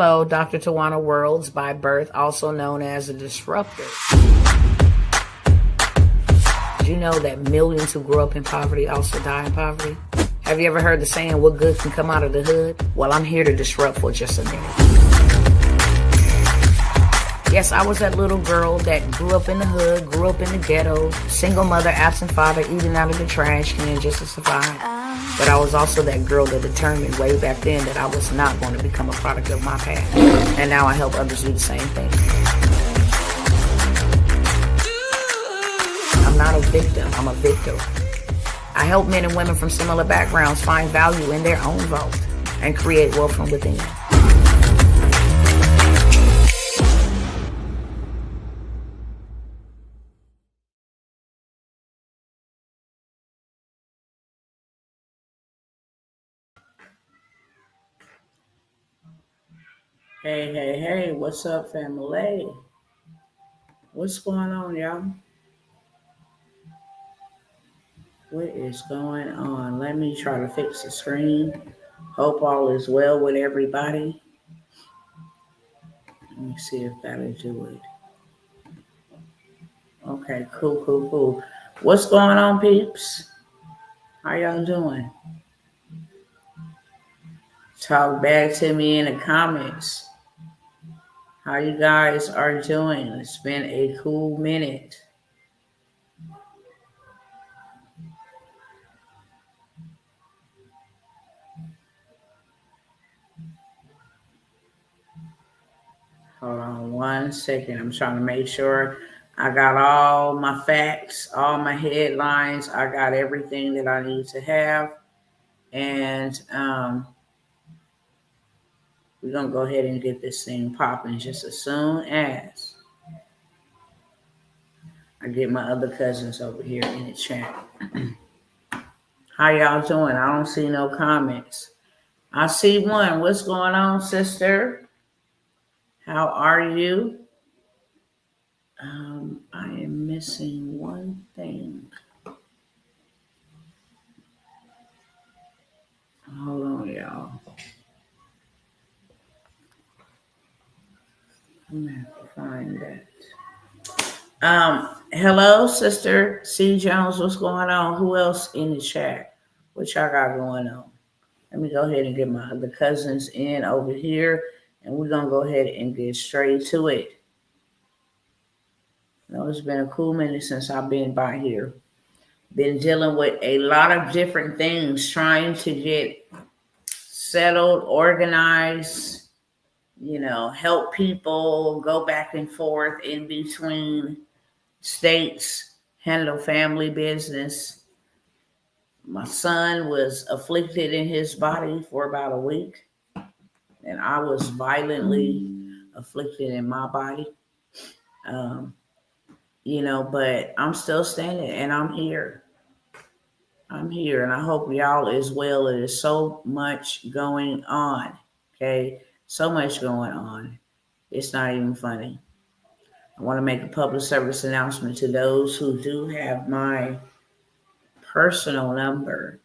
Hello, Dr. Tawana Worlds, by birth also known as a disruptor. Did you know that millions who grew up in poverty also die in poverty? Have you ever heard the saying, what good can come out of the hood? Well, I'm here to disrupt for just a minute. Yes, I was that little girl that grew up in the hood, grew up in the ghetto, single mother, absent father, eating out of the trash can just to survive. But I was also that girl that determined way back then that I was not going to become a product of my past. And now I help others do the same thing. I'm not a victim, I'm a victor. I help men and women from similar backgrounds find value in their own vote and create wealth from within. Hey, what's up, family? What's going on, y'all? What is going on? Let me try to fix the screen. Hope all is well with everybody. Let me see if that'll do it. Okay, cool. What's going on, peeps? How y'all doing? Talk back to me in the comments. How you guys are doing? It's been a cool minute. Hold on 1 second. I'm trying to make sure I got all my facts, all my headlines. I got everything that I need to have. And we're going to go ahead and get this thing popping just as soon as I get my other cousins over here in the chat. How y'all doing? I don't see no comments. I see one. What's going on, sister? How are you? I am missing one thing. Hold on, y'all. I'm gonna have to find that. Hello, sister C. Jones. What's going on? Who else in the chat? What y'all got going on? Let me go ahead and get my other cousins in over here, and we're gonna go ahead and get straight to it. It's been a cool minute since I've been by here. Been dealing with a lot of different things, trying to get settled, organized, help people go back and forth in between states, handle family business. My son was afflicted in his body for about a week, and I was violently afflicted in my body. But I'm still standing, and I'm here. And I hope y'all as well. There's so much going on, okay? So much going on. It's not even funny. I want to make a public service announcement to those who do have my personal number.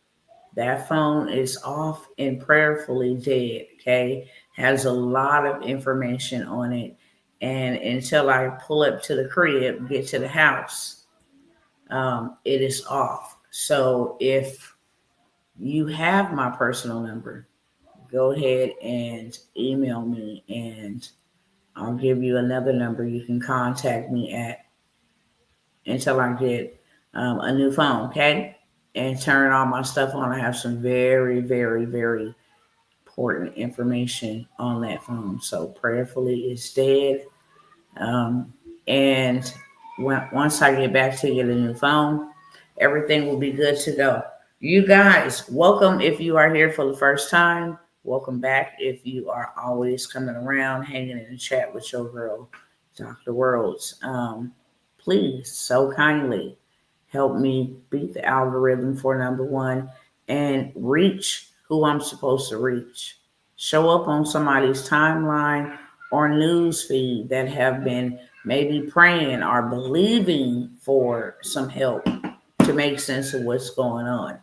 That phone is off and prayerfully dead, okay? Has a lot of information on it. And until I pull up to the crib, get to the house, it is off. So if you have my personal number, go ahead and email me, and I'll give you another number you can contact me at until I get a new phone, okay? And turn all my stuff on. I have some very, very, very important information on that phone. So prayerfully, it's dead. And once I get back to get a new phone, everything will be good to go. You guys, welcome if you are here for the first time. Welcome back if you are always coming around, hanging in the chat with your girl, Dr. Worlds. Please, so kindly, help me beat the algorithm for number one and reach who I'm supposed to reach. Show up on somebody's timeline or news feed that have been maybe praying or believing for some help to make sense of what's going on.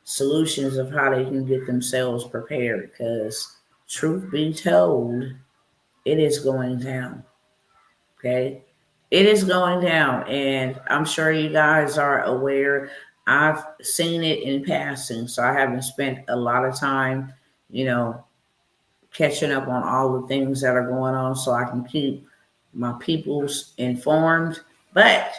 Solutions of how they can get themselves prepared, because truth be told, it is going down. Okay. It is going down. And I'm sure you guys are aware. I've seen it in passing. So I haven't spent a lot of time, you know, catching up on all the things that are going on so I can keep my peoples informed. But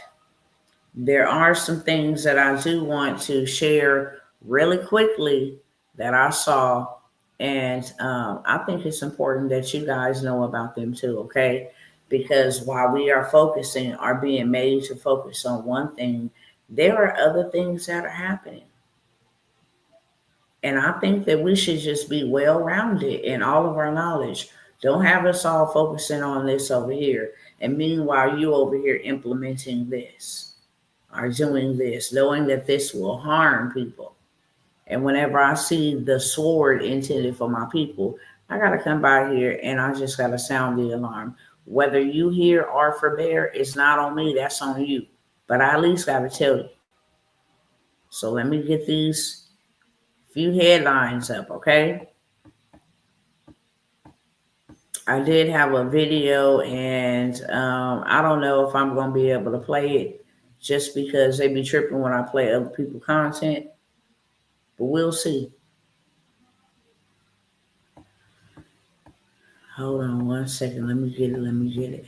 there are some things that I do want to share really quickly that I saw, and I think it's important that you guys know about them too, okay? Because while we are being made to focus on one thing, there are other things that are happening. And I think that we should just be well rounded in all of our knowledge. Don't have us all focusing on this over here. And meanwhile, you over here implementing this, are doing this, knowing that this will harm people. And whenever I see the sword intended for my people, I got to come by here and I just got to sound the alarm. Whether you hear or forbear, it's not on me, that's on you. But I at least got to tell you. So let me get these few headlines up, okay? I did have a video, and I don't know if I'm going to be able to play it just because they be tripping when I play other people's content. But we'll see. Hold on one second. Let me get it. Let me get it.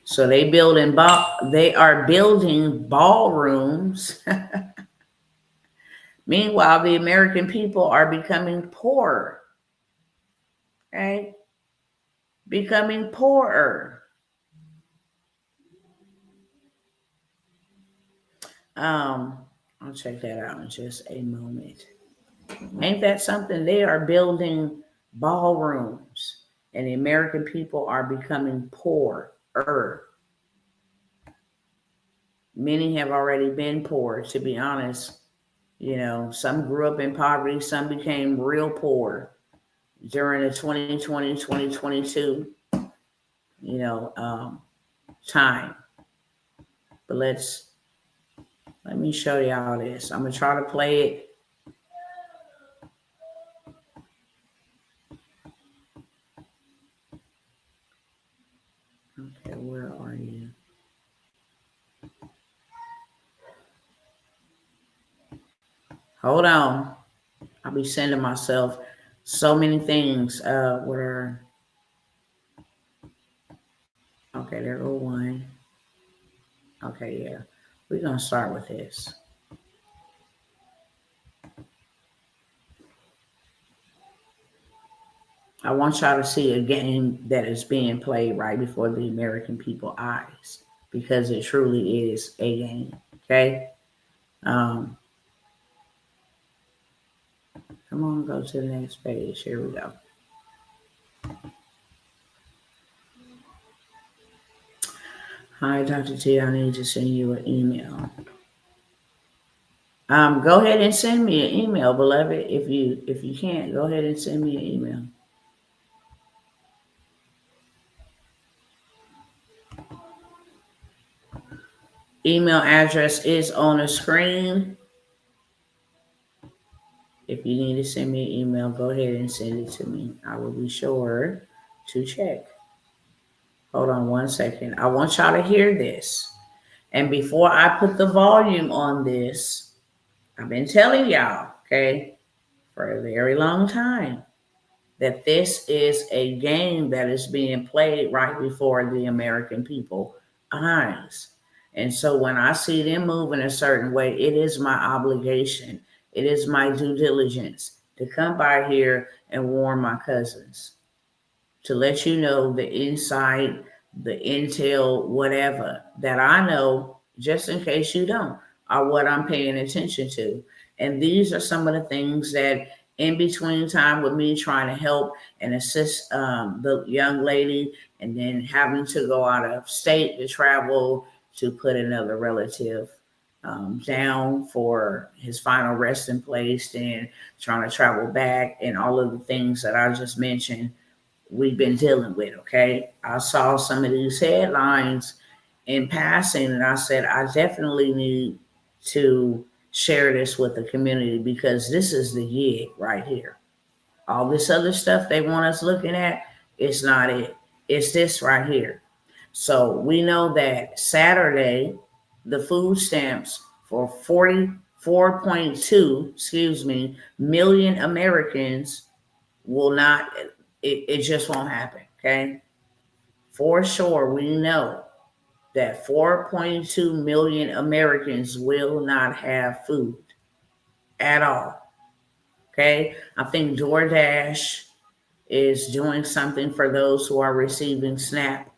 So they are building ballrooms. Meanwhile, the American people are becoming poorer. Okay? Becoming poorer. I'll check that out in just a moment. Ain't that something? They are building ballrooms, and the American people are becoming poorer. Many have already been poor, to be honest. You know, some grew up in poverty, some became real poor during the 2020, 2022, time. But let me show y'all this. I'm going to try to play it. Okay, where are you? Hold on. I'll be sending myself so many things. Okay, there go one. Okay, yeah. We're gonna start with this. I want y'all to see a game that is being played right before the American people eyes, because it truly is a game. Okay. Um, Come on, go to the next page. Here we go. Hi, Dr. T. I need to send you an email. Go ahead and send me an email, beloved. If you can't, go ahead and send me an email. Email address is on the screen. If you need to send me an email, go ahead and send it to me. I will be sure to check. Hold on one second. I want y'all to hear this. And before I put the volume on this, I've been telling y'all, okay, for a very long time, that this is a game that is being played right before the American people eyes. And so when I see them move in a certain way, it is my obligation, it is my due diligence to come by here and warn my cousins, to let you know the insight, the intel, whatever that I know, just in case you don't, are what I'm paying attention to. And these are some of the things that, in between time with me trying to help and assist the young lady, and then having to go out of state to travel to put another relative down for his final resting place, and trying to travel back, and all of the things that I just mentioned, we've been dealing with. Okay. I saw some of these headlines in passing, and I said, I definitely need to share this with the community because this is the gig right here. All this other stuff they want us looking at, it's not it. It's this right here. So we know that Saturday, the food stamps for 44.2, million Americans will not, it just won't happen. Okay. For sure, we know that 4.2 million Americans will not have food at all. Okay. I think DoorDash is doing something for those who are receiving SNAP,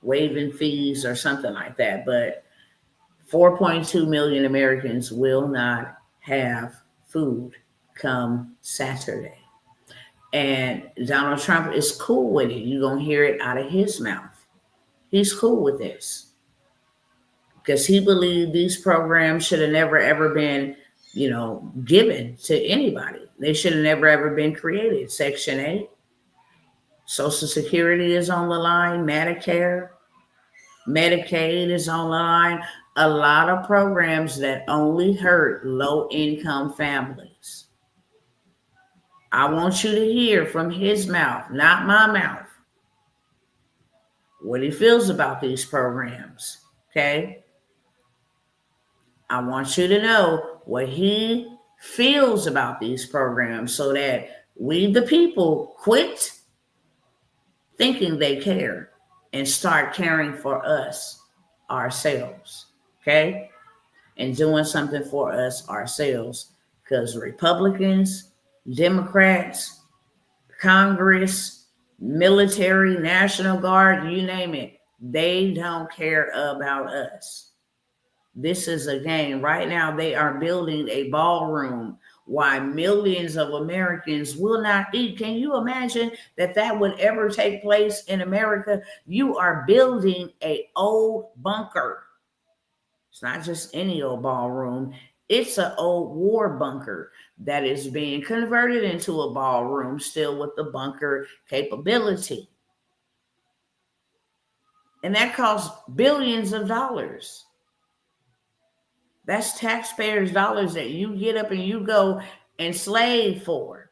waiving fees or something like that. But 4.2 million Americans will not have food come Saturday. And Donald Trump is cool with it. You're going to hear it out of his mouth. He's cool with this because he believed these programs should have never, ever been, given to anybody. They should have never, ever been created. Section 8, Social Security is on the line, Medicare, Medicaid is on the line. A lot of programs that only hurt low-income families. I want you to hear from his mouth, not my mouth, what he feels about these programs, okay? I want you to know what he feels about these programs so that we, the people, quit thinking they care and start caring for us, ourselves, okay? And doing something for us ourselves because Republicans, Democrats, Congress, military, National Guard, you name it, they don't care about us. This is a game. Right now, they are building a ballroom why millions of Americans will not eat. Can you imagine that would ever take place in America? You are building an old bunker. It's not just any old ballroom. It's an old war bunker that is being converted into a ballroom still with the bunker capability. And that costs billions of dollars. That's taxpayers' dollars that you get up and you go and slave for.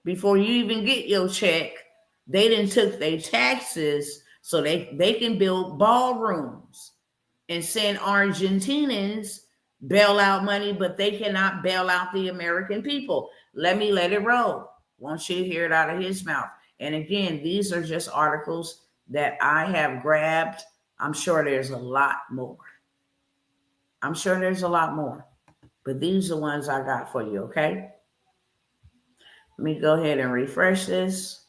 Before you even get your check, they done took their taxes so they can build ballrooms and send Argentinians bailout money, but they cannot bail out the American people. Let it roll. Want you to hear it out of his mouth. And again, these are just articles that I have grabbed. I'm sure there's a lot more. But these are the ones I got for you, okay? Let me go ahead and refresh this.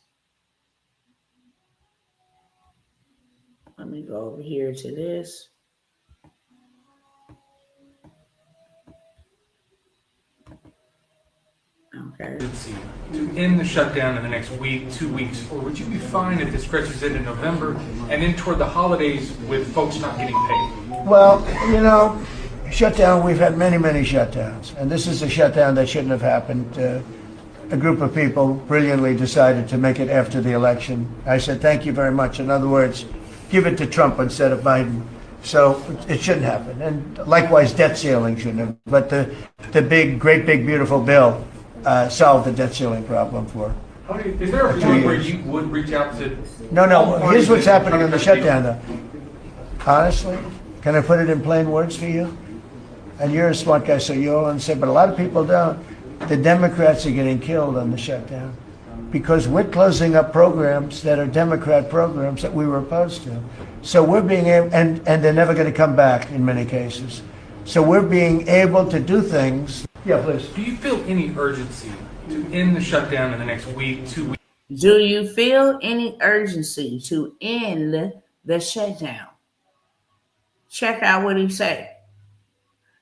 Let me go over here to this. Okay. To end the shutdown in the next week, 2 weeks, or would you be fine if this stretches into November and then toward the holidays with folks not getting paid? Well, shutdown, we've had many, many shutdowns, and this is a shutdown that shouldn't have happened. A group of people brilliantly decided to make it after the election. I said, thank you very much. In other words, give it to Trump instead of Biden. So it shouldn't happen. And likewise, debt ceiling shouldn't have. But the great big, beautiful bill solved the debt ceiling problem for Is there a point where you would reach out to... No. Here's what's happening in the shutdown, though. Honestly, can I put it in plain words for you? And you're a smart guy, so you'll understand. But a lot of people don't. The Democrats are getting killed on the shutdown because we're closing up programs that are Democrat programs that we were opposed to. So we're being able, and they're never going to come back in many cases. So we're being able to do things. Yeah, please. Do you feel any urgency to end the shutdown in the next week, 2 weeks? Do you feel any urgency to end the shutdown? Check out what he said.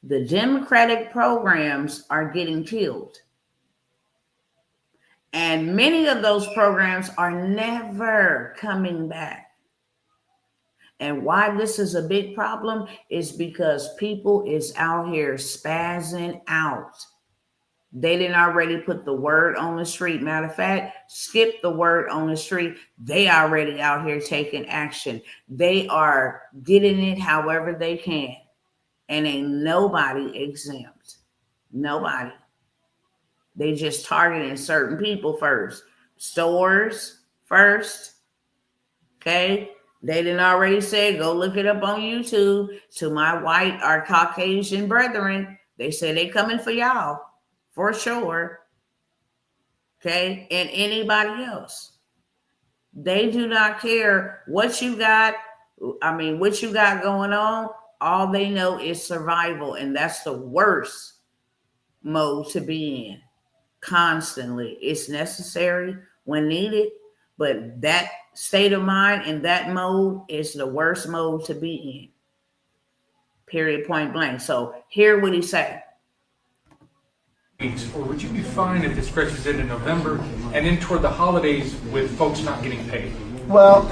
The Democratic programs are getting killed. And many of those programs are never coming back. And why this is a big problem is because people is out here spazzing out. They didn't already put the word on the street. Matter of fact, skip the word on the street. They already out here taking action. They are getting it however they can. and ain't nobody exempt. Nobody. They just targeting certain people first. Stores first. Okay? They didn't already say, go look it up on YouTube. To my white or Caucasian brethren, they say they coming for y'all. For sure. Okay? And anybody else. They do not care what you got. What you got going on. All they know is survival. And that's the worst mode to be in. Constantly. It's necessary when needed. But that state of mind and that mode is the worst mode to be in. Period, point blank. So hear what he said. Or would you be fine if it stretches into November and then toward the holidays with folks not getting paid? Well,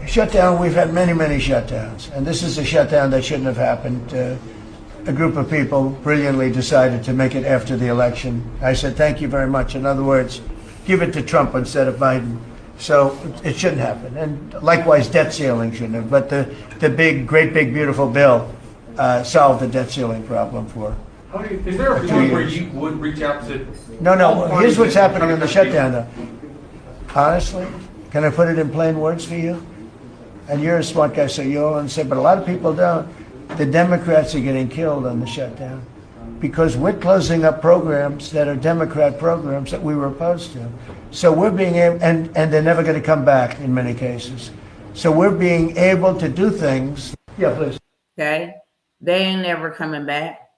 shutdown, we've had many, many shutdowns. And this is a shutdown that shouldn't have happened. A group of people brilliantly decided to make it after the election. I said, thank you very much. In other words, give it to Trump instead of Biden. So it shouldn't happen. And likewise, debt ceiling shouldn't have. But the great big, beautiful bill solved the debt ceiling problem for. Is there a point where you would reach out to? No. Here's what's happening in the shutdown, though. Honestly, can I put it in plain words for you? And you're a smart guy, so you'll understand. But a lot of people don't. The Democrats are getting killed on the shutdown because we're closing up programs that are Democrat programs that we were opposed to. So we're being able, and they're never going to come back in many cases. So we're being able to do things. Yeah, please. Okay. They ain't never coming back.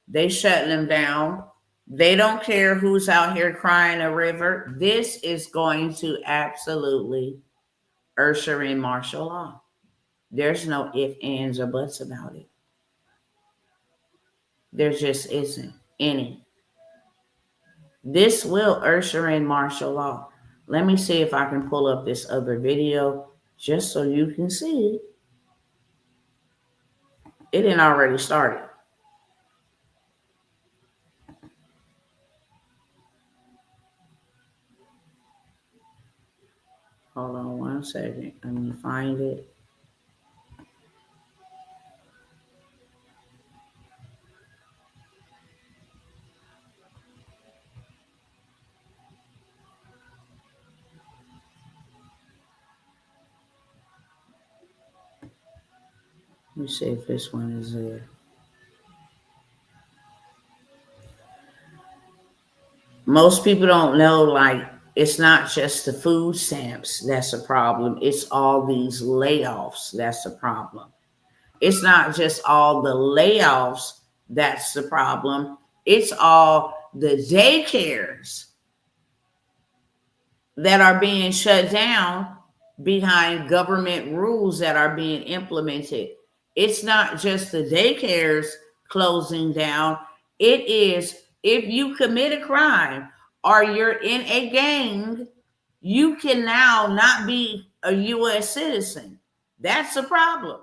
They shutting them down. They don't care who's out here crying a river. This is going to absolutely usher in martial law. There's no ifs, ands, or buts about it. There just isn't any. This will usher in martial law. Let me see if I can pull up this other video just so you can see it. It didn't already started. Hold on one second. Let me find it. Let me see if this one is there. Most people don't know, like, it's not just the food stamps that's a problem. It's all these layoffs that's a problem. It's not just all the layoffs that's the problem. It's all the daycares that are being shut down behind government rules that are being implemented. It's not just the daycares closing down. It is, if you commit a crime or you're in a gang, you can now not be a U.S. citizen. That's a problem.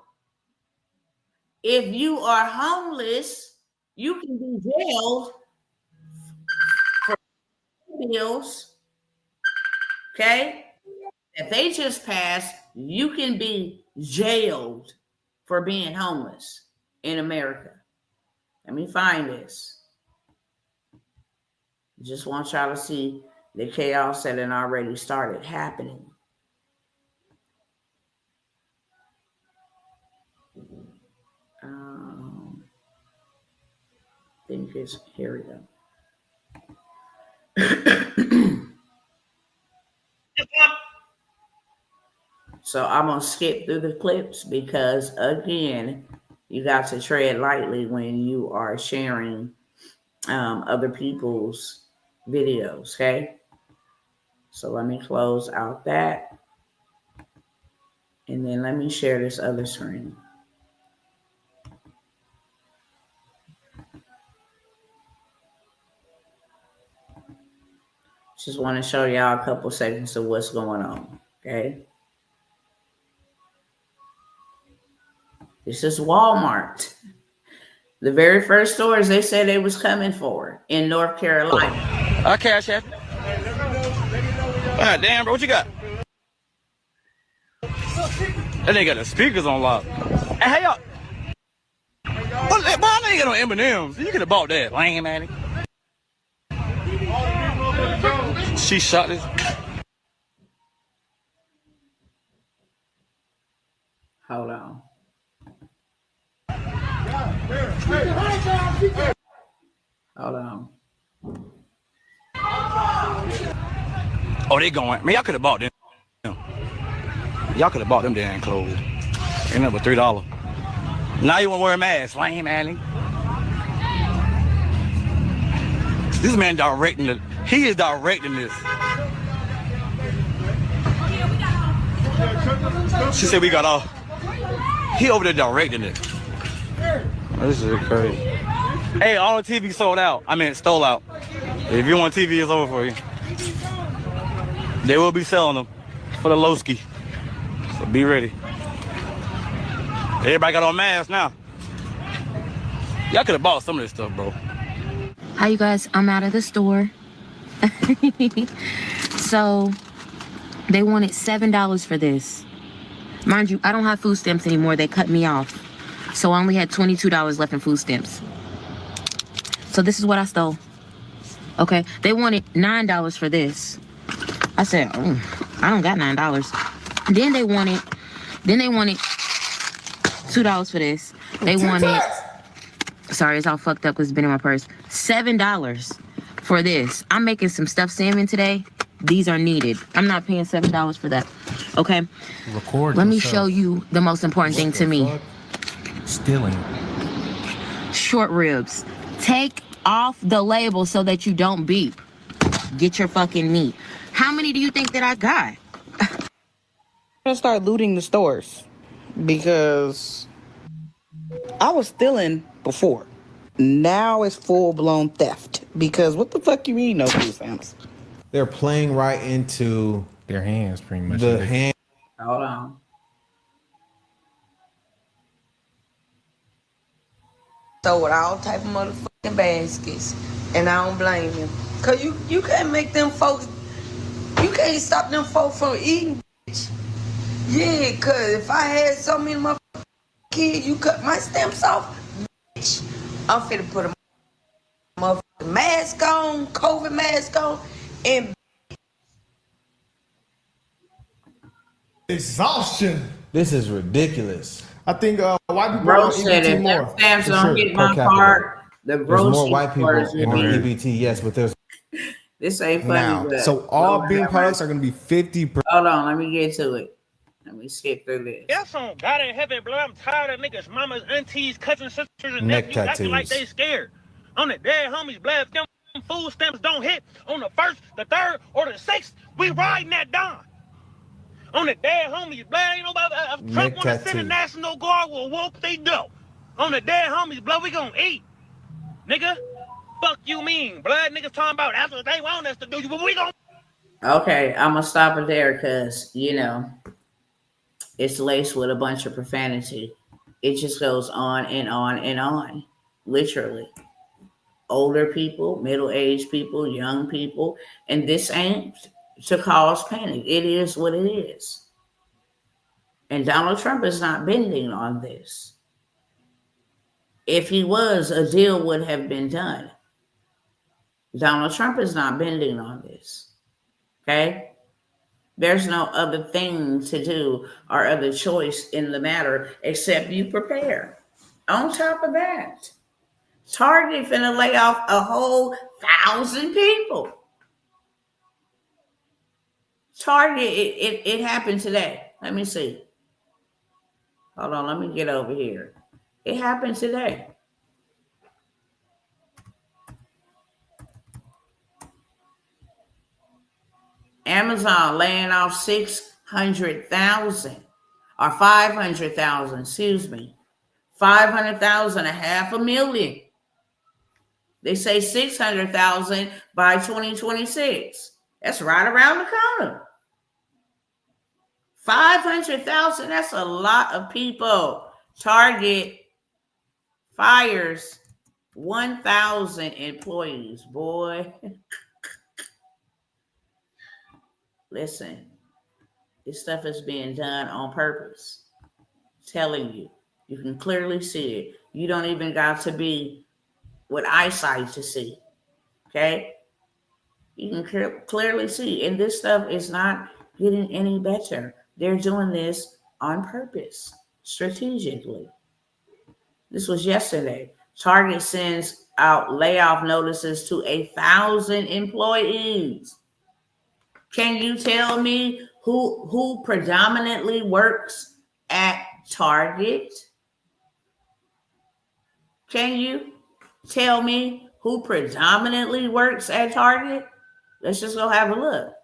If you are homeless, you can be jailed for bills. Okay? If they just passed, you can be jailed for being homeless in America. Let me find this. Just want y'all to see the chaos that had already started happening. I think it's, here we go. So I'm going to skip through the clips because, again, you got to tread lightly when you are sharing other people's videos, okay? So let me close out that. And then let me share this other screen. Just want to show y'all a couple seconds of what's going on, okay? This is Walmart. The very first stores they said they was coming for in North Carolina. I cash app. God damn, bro, what you got? That nigga got the speakers on lock. Hey, y'all. ain't got no M&M's. You could have bought that. Lame, man. She shot this. Hold on. Hold on. Oh, they going. Man, y'all could have bought them. Y'all could have bought them damn clothes. Ain't nothing but $3. Now you want to wear a mask. Lame, man. This man directing it. He is directing this. She said we got off. He over there directing it. This is crazy. Hey, all the TV sold out. I mean, stole out. If you want TV, it's over for you. They will be selling them for the Lowski. So be ready. Everybody got on masks now. Y'all could have bought some of this stuff, bro. Hi, you guys. I'm out of the store. So they wanted $7 for this. Mind you, I don't have food stamps anymore. They cut me off. So I only had $22 left in food stamps. So this is what I stole. Okay. They wanted $9 for this. I said, I don't got $9. Then they wanted $2 for this. They wanted, sorry, it's all fucked up because it's been in my purse. $7 for this. I'm making some stuffed salmon today. These are needed. I'm not paying $7 for that. Okay. Record. Let me show you the most important thing to me. Stealing. Short ribs. Take off the label so that you don't beep. Get your fucking meat. How many do you think that I got? I'm gonna start looting the stores because I was stealing before. Now it's full-blown theft because what the fuck you mean no food stamps? They're playing right into Their hands, pretty much. the hand. Hold on. So with all type of motherfucking baskets, and I don't blame them. Cause you can't make them folks, you can't stop them folks from eating, bitch. Yeah, cause if I had so many motherfucking kids, you cut my stamps off, bitch. I'm finna put a motherfucking mask on, COVID mask on, and exhaustion. This is ridiculous. I think white people Bro are said EBT if more. them stamps For don't sure, hit per my capita. card, the There's grocery more white people stores in will the be. EBT, yes, but there's This ain't funny, Now, but so all Lord bean have products mercy. are going to be 50%. Hold on, let me get to it. Let me skip through this. Yes, on God in heaven, blood. I'm tired of niggas, mamas, aunties, cousins, sisters, and Neck nephews acting like tattoos. they scared. On the dead homies, blood. If them food stamps don't hit on the 1st, the 3rd, or the 6th, we riding that down. On the dead homies, blood. Ain't nobody. If Trump Neck want to send a tattoo. National Guard, well, whoop they do. On the dead homies, blood, we gonna eat, nigga. Fuck you mean, blood? Niggas talking about that's what they want us to do, but we gonna. Okay, I'm gonna stop it there because it's laced with a bunch of profanity. It just goes on and on and on, literally. Older people, middle-aged people, young people, and this ain't to cause panic. It is what it is. And Donald Trump is not bending on this. If he was, a deal would have been done. Donald Trump is not bending on this. Okay? There's no other thing to do or other choice in the matter except you prepare. On top of that, Target finna lay off a whole 1,000 people. Target, it happened today. Let me see. Hold on, let me get over here. It happened today. Amazon laying off 600,000 or 500,000, excuse me. 500,000, 500,000. They say 600,000 by 2026. That's right around the corner. 500,000, that's a lot of people. Target fires 1,000 employees. Boy, listen, this stuff is being done on purpose. I'm telling you, You can clearly see it. You don't even got to be with eyesight to see. Okay? You can clearly see. And this stuff is not getting any better. They're doing this on purpose, strategically. This was yesterday. Target sends out layoff notices to 1,000 employees. Can you tell me who predominantly works at Target? Can you tell me who predominantly works at Target? Let's just go have a look.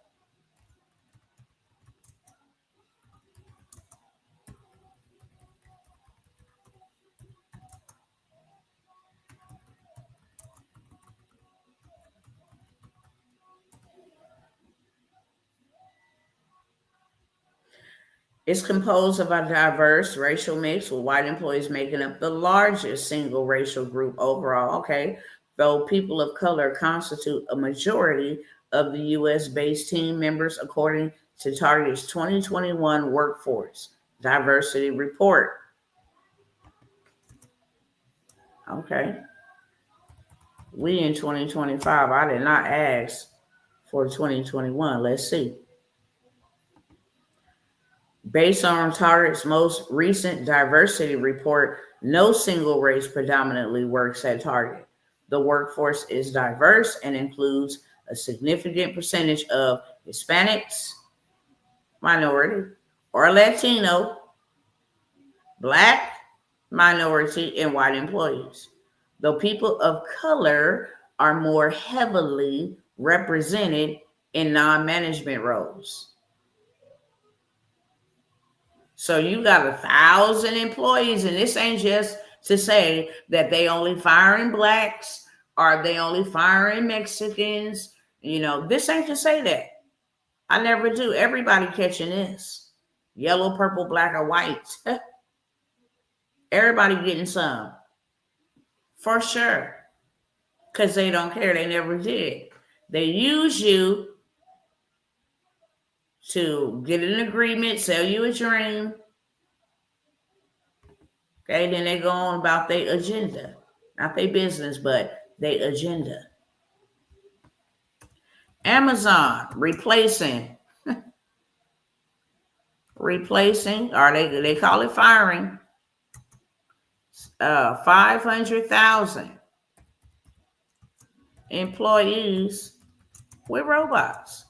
It's composed of a diverse racial mix, with white employees making up the largest single racial group overall, okay? Though people of color constitute a majority of the US-based team members, according to Target's 2021 Workforce Diversity Report. Okay. We in 2025, I did not ask for 2021. Let's see. Based on Target's most recent diversity report, no single race predominantly works at Target. The workforce is diverse and includes a significant percentage of Hispanics, minority, or Latino, Black, minority, and white employees. Though people of color are more heavily represented in non-management roles. So you got 1,000 employees, and this ain't just to say that they only firing blacks or they only firing Mexicans. You know, this ain't to say that. I never do. Everybody catching this. Yellow, purple, black, or white. Everybody getting some. For sure. Because they don't care. They never did. They use you to get an agreement, sell you a dream. Okay, then they go on about their agenda. Not their business, but their agenda. Amazon replacing, or they call it firing, 500,000 employees with robots.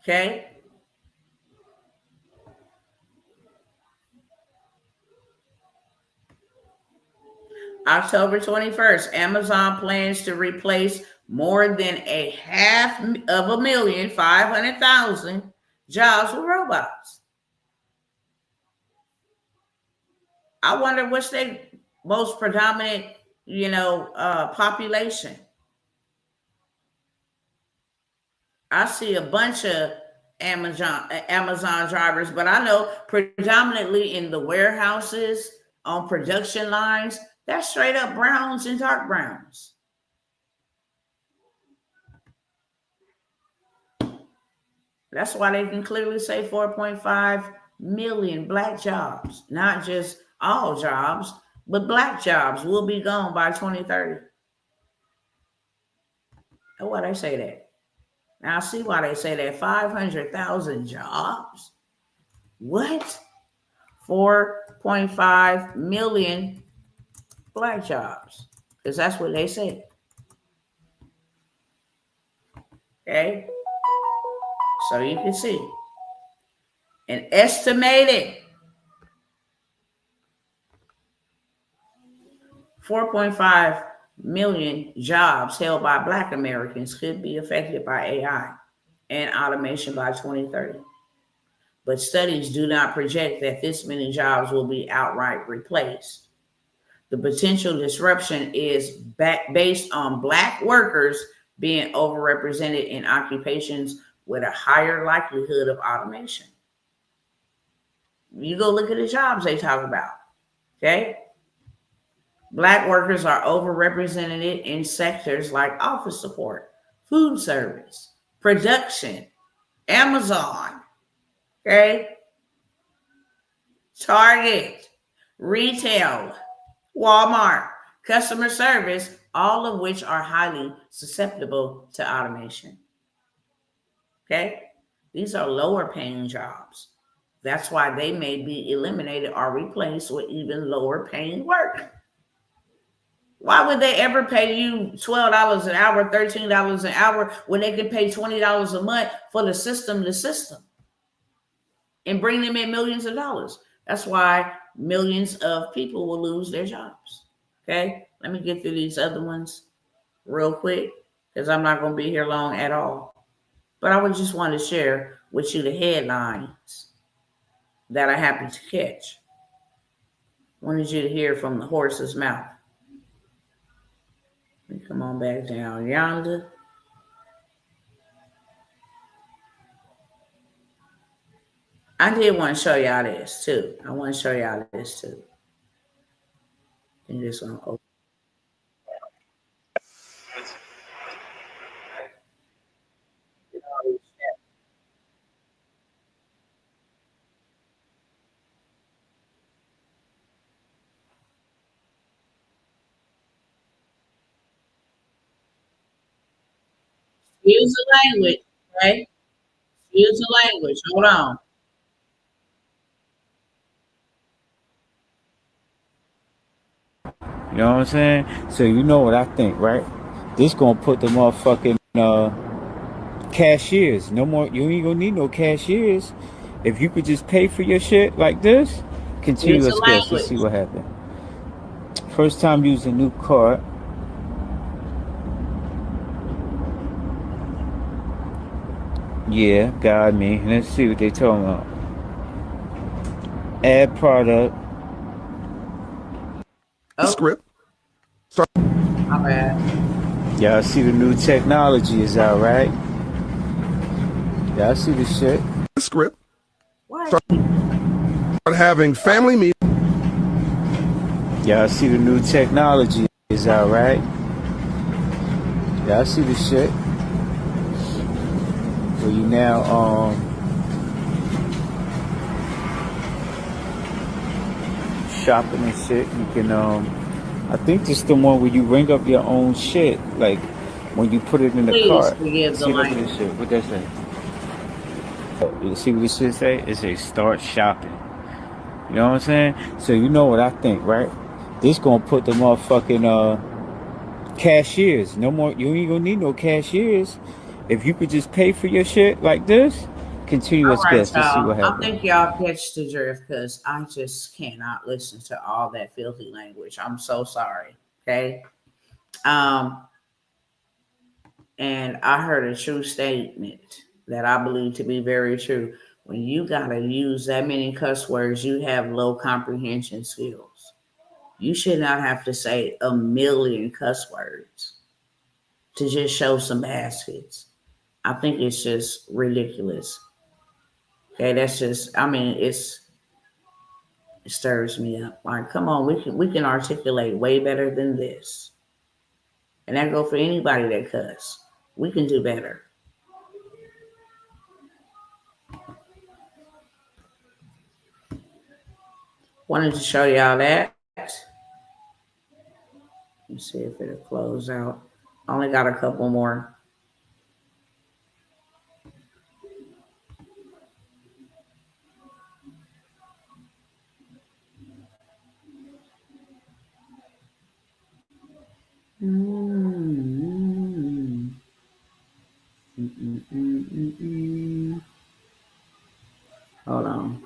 Okay. October 21st, Amazon plans to replace more than 500,000 jobs with robots. I wonder what's their most predominant, population. I see a bunch of Amazon drivers, but I know predominantly in the warehouses, on production lines, that's straight up browns and dark browns. That's why they can clearly say 4.5 million black jobs, not just all jobs, but black jobs will be gone by 2030. And why they say that? Now I see why they say that. 500,000 jobs? What? 4.5 million black jobs, because that's what they said. Okay, so you can see an estimated 4.5 million jobs held by Black Americans could be affected by AI and automation by 2030. But studies do not project that this many jobs will be outright replaced. The potential disruption is based on Black workers being overrepresented in occupations with a higher likelihood of automation. You go look at the jobs they talk about, okay? Black workers are overrepresented in sectors like office support, food service, production, Amazon, Okay? Target, retail, Walmart, customer service, all of which are highly susceptible to automation. Okay? These are lower paying jobs. That's why they may be eliminated or replaced with even lower paying work. Why would they ever pay you $12 an hour, $13 an hour when they can pay $20 a month for the system and bring them in millions of dollars? That's why millions of people will lose their jobs. Okay, let me get through these other ones real quick because I'm not going to be here long at all. But I would just want to share with you the headlines that I happened to catch. Wanted you to hear from the horse's mouth. Let me come on back down yonder. I did want to show y'all this too. I want to show y'all this too. I think this one open. Use the language, okay? Use the language. Hold on. You know what I'm saying? So you know what I think, right? This gonna put the motherfucking cashiers. No more. You ain't gonna need no cashiers. If you could just pay for your shit like this, Use continuous the guess. Let's see language. what happened. First time using new card. Yeah, got me. Let's see what they talking about. Add product. Oh, script. My bad. Y'all see the new technology is out, right? Y'all see the shit. Script. What? Start having family meetings. Y'all see the new technology is out, right? Y'all see the shit. So you now shopping and shit. You can I think this is the one where you ring up your own shit, like when you put it in the Please cart. forgive the See, look at this language. shit. What that say? You see what this shit say? It say start shopping. You know what I'm saying? So you know what I think, right? This gonna put the motherfucking cashiers. No more. You ain't gonna need no cashiers. If you could just pay for your shit like this, continuous All right, guess. Let's see y'all. what I happens. think y'all catch the drift because I just cannot listen to all that filthy language. I'm so sorry. Okay. Um, and I heard a true statement that I believe to be very true. When you gotta use that many cuss words, you have low comprehension skills. You should not have to say a million cuss words to just show some baskets. I think it's just ridiculous. Okay, that's just. I mean, it stirs me up. Like, come on, we can articulate way better than this, and that go for anybody that cuss. We can do better. Wanted to show y'all that. Let's see if it'll close out. Only got a couple more. Mm-hmm. Mm-mm-mm-mm-mm. Hold on.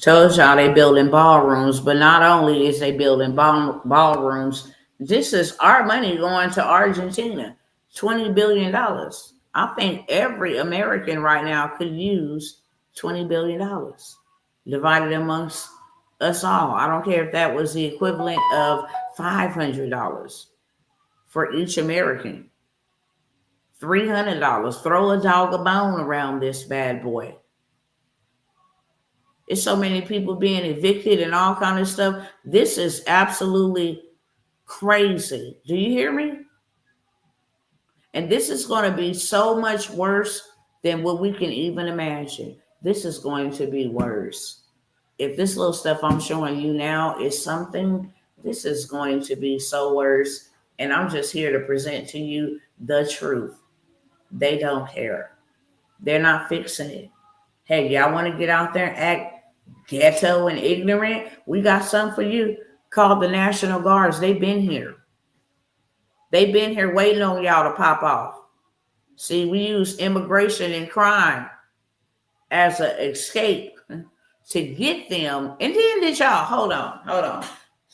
Told y'all they building ballrooms, but not only is they building ballrooms, this is our money going to Argentina. $20 billion. I think every American right now could use $20 billion divided amongst us all. I don't care if that was the equivalent of $500 for each American. $300. Throw a dog a bone around this bad boy. It's so many people being evicted and all kind of stuff. This is absolutely crazy. Do you hear me? And this is going to be so much worse than what we can even imagine. This is going to be worse. If this little stuff I'm showing you now is something, this is going to be so worse. And I'm just here to present to you the truth. They don't care. They're not fixing it. Hey, y'all want to get out there and act ghetto and ignorant? We got something for you called the National Guards. They've been here. They've been here waiting on y'all to pop off. See, we use immigration and crime as an escape to get them. And then did y'all, hold on,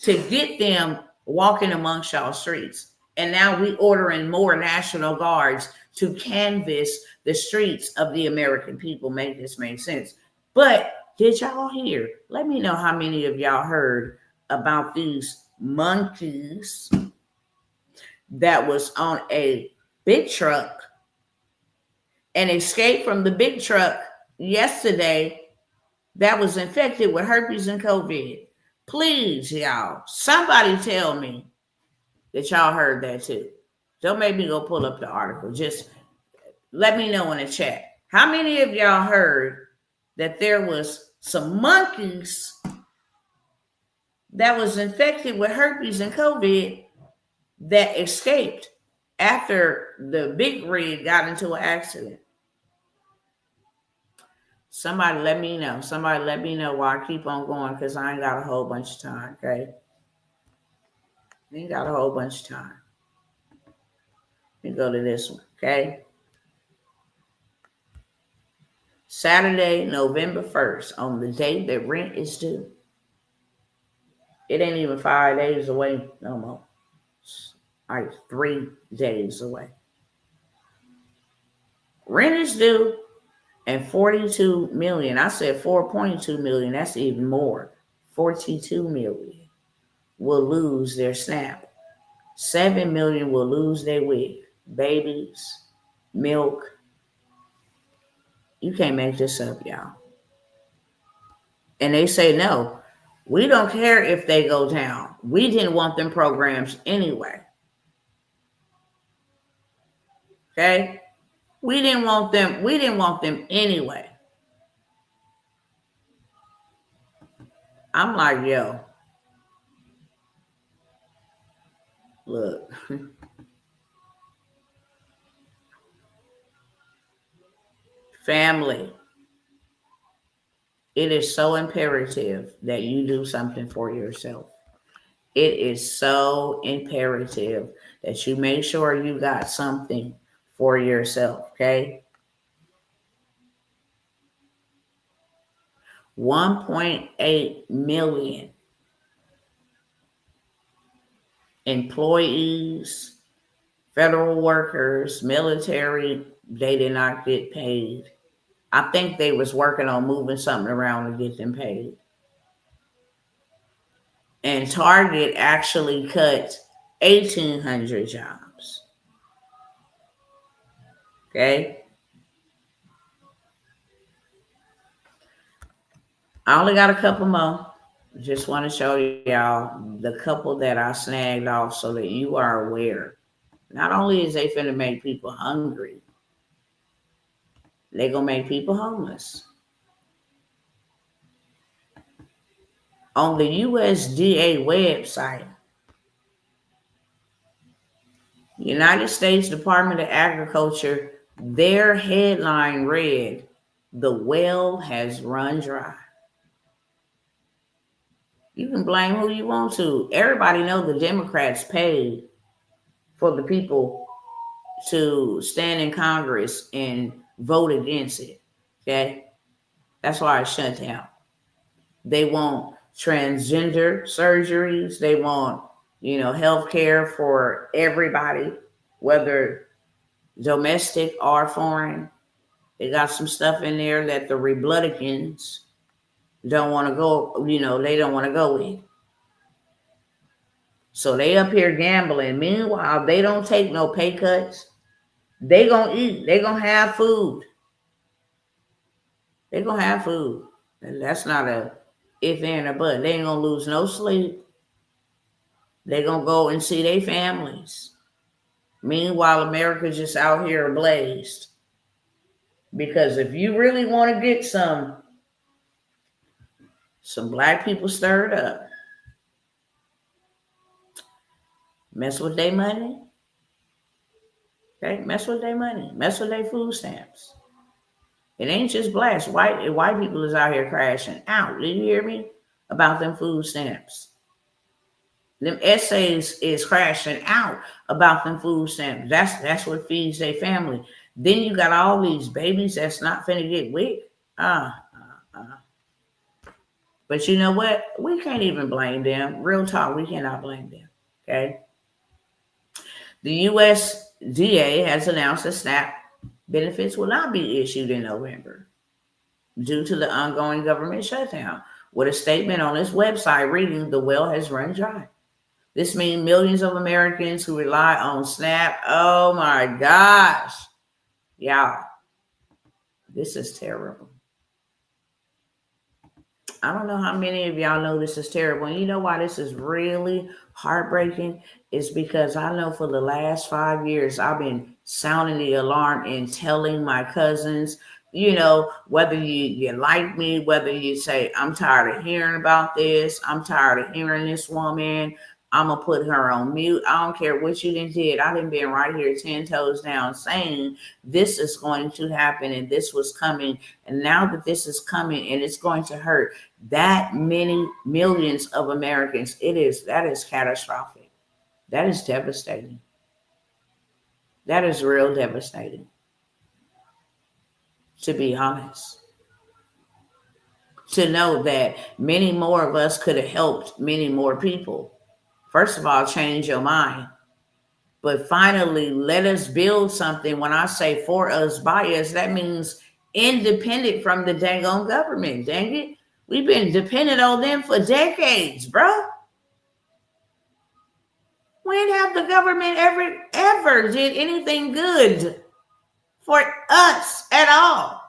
to get them walking amongst y'all streets. And now we ordering more National Guards to canvass the streets of the American people. Make this make sense. But did y'all hear? Let me know how many of y'all heard about these monkeys that was on a big truck and escaped from the big truck yesterday that was infected with herpes and COVID. Please, y'all, somebody tell me that y'all heard that too. Don't make me go pull up the article. Just let me know in the chat. How many of y'all heard that there was some monkeys that was infected with herpes and COVID that escaped after the big rig got into an accident? Somebody let me know. Somebody let me know while I keep on going, because I ain't got a whole bunch of time, okay? Ain't got a whole bunch of time. Let me go to this one, okay? Saturday, November 1st, on the day that rent is due. It ain't even 5 days away no more. It's like 3 days away. Rent is due, and 42 million. I said 4.2 million. That's even more. 42 million will lose their SNAP. 7 million will lose their wig. Babies, milk. You can't make this up, y'all. And they say, no, we don't care if they go down. We didn't want them programs anyway. Okay? We didn't want them. We didn't want them anyway. I'm like, yo, look. Family, it is so imperative that you do something for yourself. It is so imperative that you make sure you got something for yourself, okay? 1.8 million employees, federal workers, military, they did not get paid. I think they was working on moving something around to get them paid. And Target actually cut 1,800 jobs. Okay? I only got a couple more. Just want to show y'all the couple that I snagged off so that you are aware. Not only is they finna make people hungry, they gonna make people homeless. On the USDA website, United States Department of Agriculture, their headline read, "The well has run dry." You can blame who you want to. Everybody knows the Democrats paid for the people to stand in Congress and vote against it. Okay? That's why it's shut down. They want transgender surgeries. They want, health care for everybody, whether domestic or foreign. They got some stuff in there that the Republicans don't want to go, they don't want to go with. So they up here gambling. Meanwhile, they don't take no pay cuts. They gonna eat. They gonna have food. They gonna have food. And that's not a if and a but. They ain't gonna lose no sleep. They gonna go and see their families. Meanwhile, America's just out here ablazed. Because if you really want to get some black people stirred up, mess with their money. Okay, mess with their money. Mess with their food stamps. It ain't just blacks. White people is out here crashing out. Did you hear me? About them food stamps. Them essays is crashing out about them food stamps. That's what feeds their family. Then you got all these babies that's not finna get WIC. But you know what? We can't even blame them. Real talk, we cannot blame them. Okay. The USDA has announced that SNAP benefits will not be issued in November due to the ongoing government shutdown. With a statement on its website reading, "The well has run dry." This means millions of Americans who rely on SNAP. Oh my gosh. Y'all, this is terrible. I don't know how many of y'all know this is terrible. And you know why this is really heartbreaking? Is because I know for the last 5 years, I've been sounding the alarm and telling my cousins, whether you like me, whether you say, I'm tired of hearing about this, I'm tired of hearing this woman, I'm going to put her on mute. I don't care what you did. I done been right here 10 toes down saying this is going to happen and this was coming. And now that this is coming and it's going to hurt that many millions of Americans, that is catastrophic. That is devastating. That is real devastating, to be honest. To know that many more of us could have helped many more people. First of all, change your mind. But finally, let us build something. When I say for us, by us, that means independent from the dang on government. Dang it. We've been dependent on them for decades, bro. When have the government ever did anything good for us at all?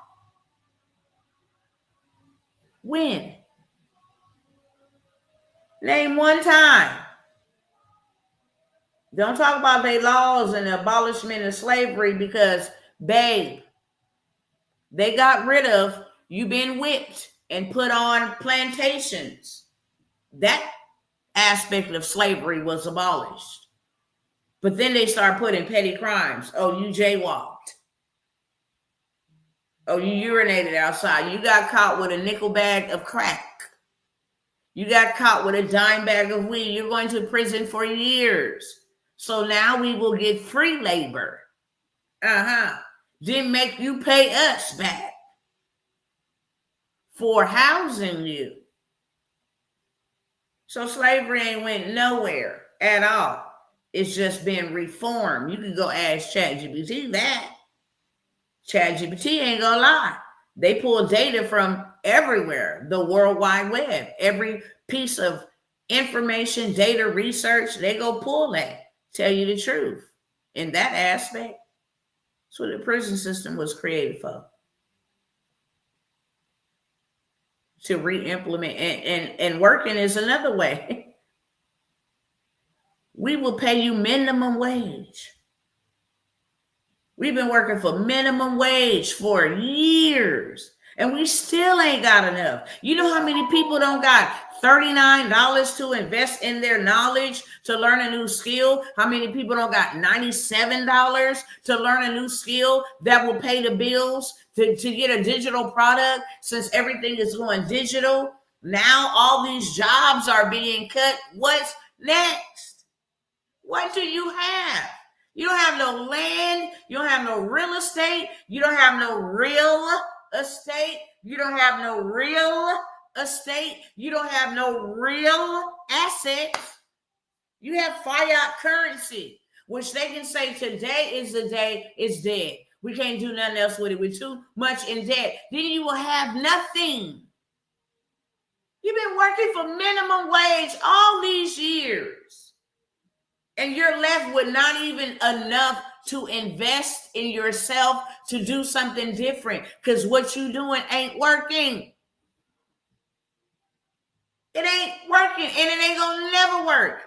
When? Name one time. Don't talk about their laws and the abolishment of slavery because, babe, they got rid of you being whipped and put on plantations. That aspect of slavery was abolished. But then they start putting petty crimes. Oh, you jaywalked. Oh, you urinated outside. You got caught with a nickel bag of crack. You got caught with a dime bag of weed. You're going to prison for years. So now we will get free labor. Didn't make you pay us back for housing you. So slavery ain't went nowhere at all. It's just been reformed. You can go ask ChatGPT that. ChatGPT ain't gonna lie. They pull data from everywhere, the World Wide Web. Every piece of information, data, research, they go pull that. Tell you the truth. In that aspect, that's what the prison system was created for. To re-implement and working is another way. We will pay you minimum wage. We've been working for minimum wage for years, and we still ain't got enough. You know how many people don't got $39 to invest in their knowledge to learn a new skill? How many people don't got $97 to learn a new skill that will pay the bills to get a digital product? Since everything is going digital, now all these jobs are being cut. What's next? What do you have? You don't have no land. You don't have no real estate. You don't have no real estate. You don't have no real estate. You don't have no real assets. You have fiat currency, which they can say today is the day it's dead. We can't do nothing else with it. We're too much in debt. Then you will have nothing. You've been working for minimum wage all these years. And you're left with not even enough to invest in yourself to do something different because what you're doing ain't working. It ain't working and it ain't gonna never work.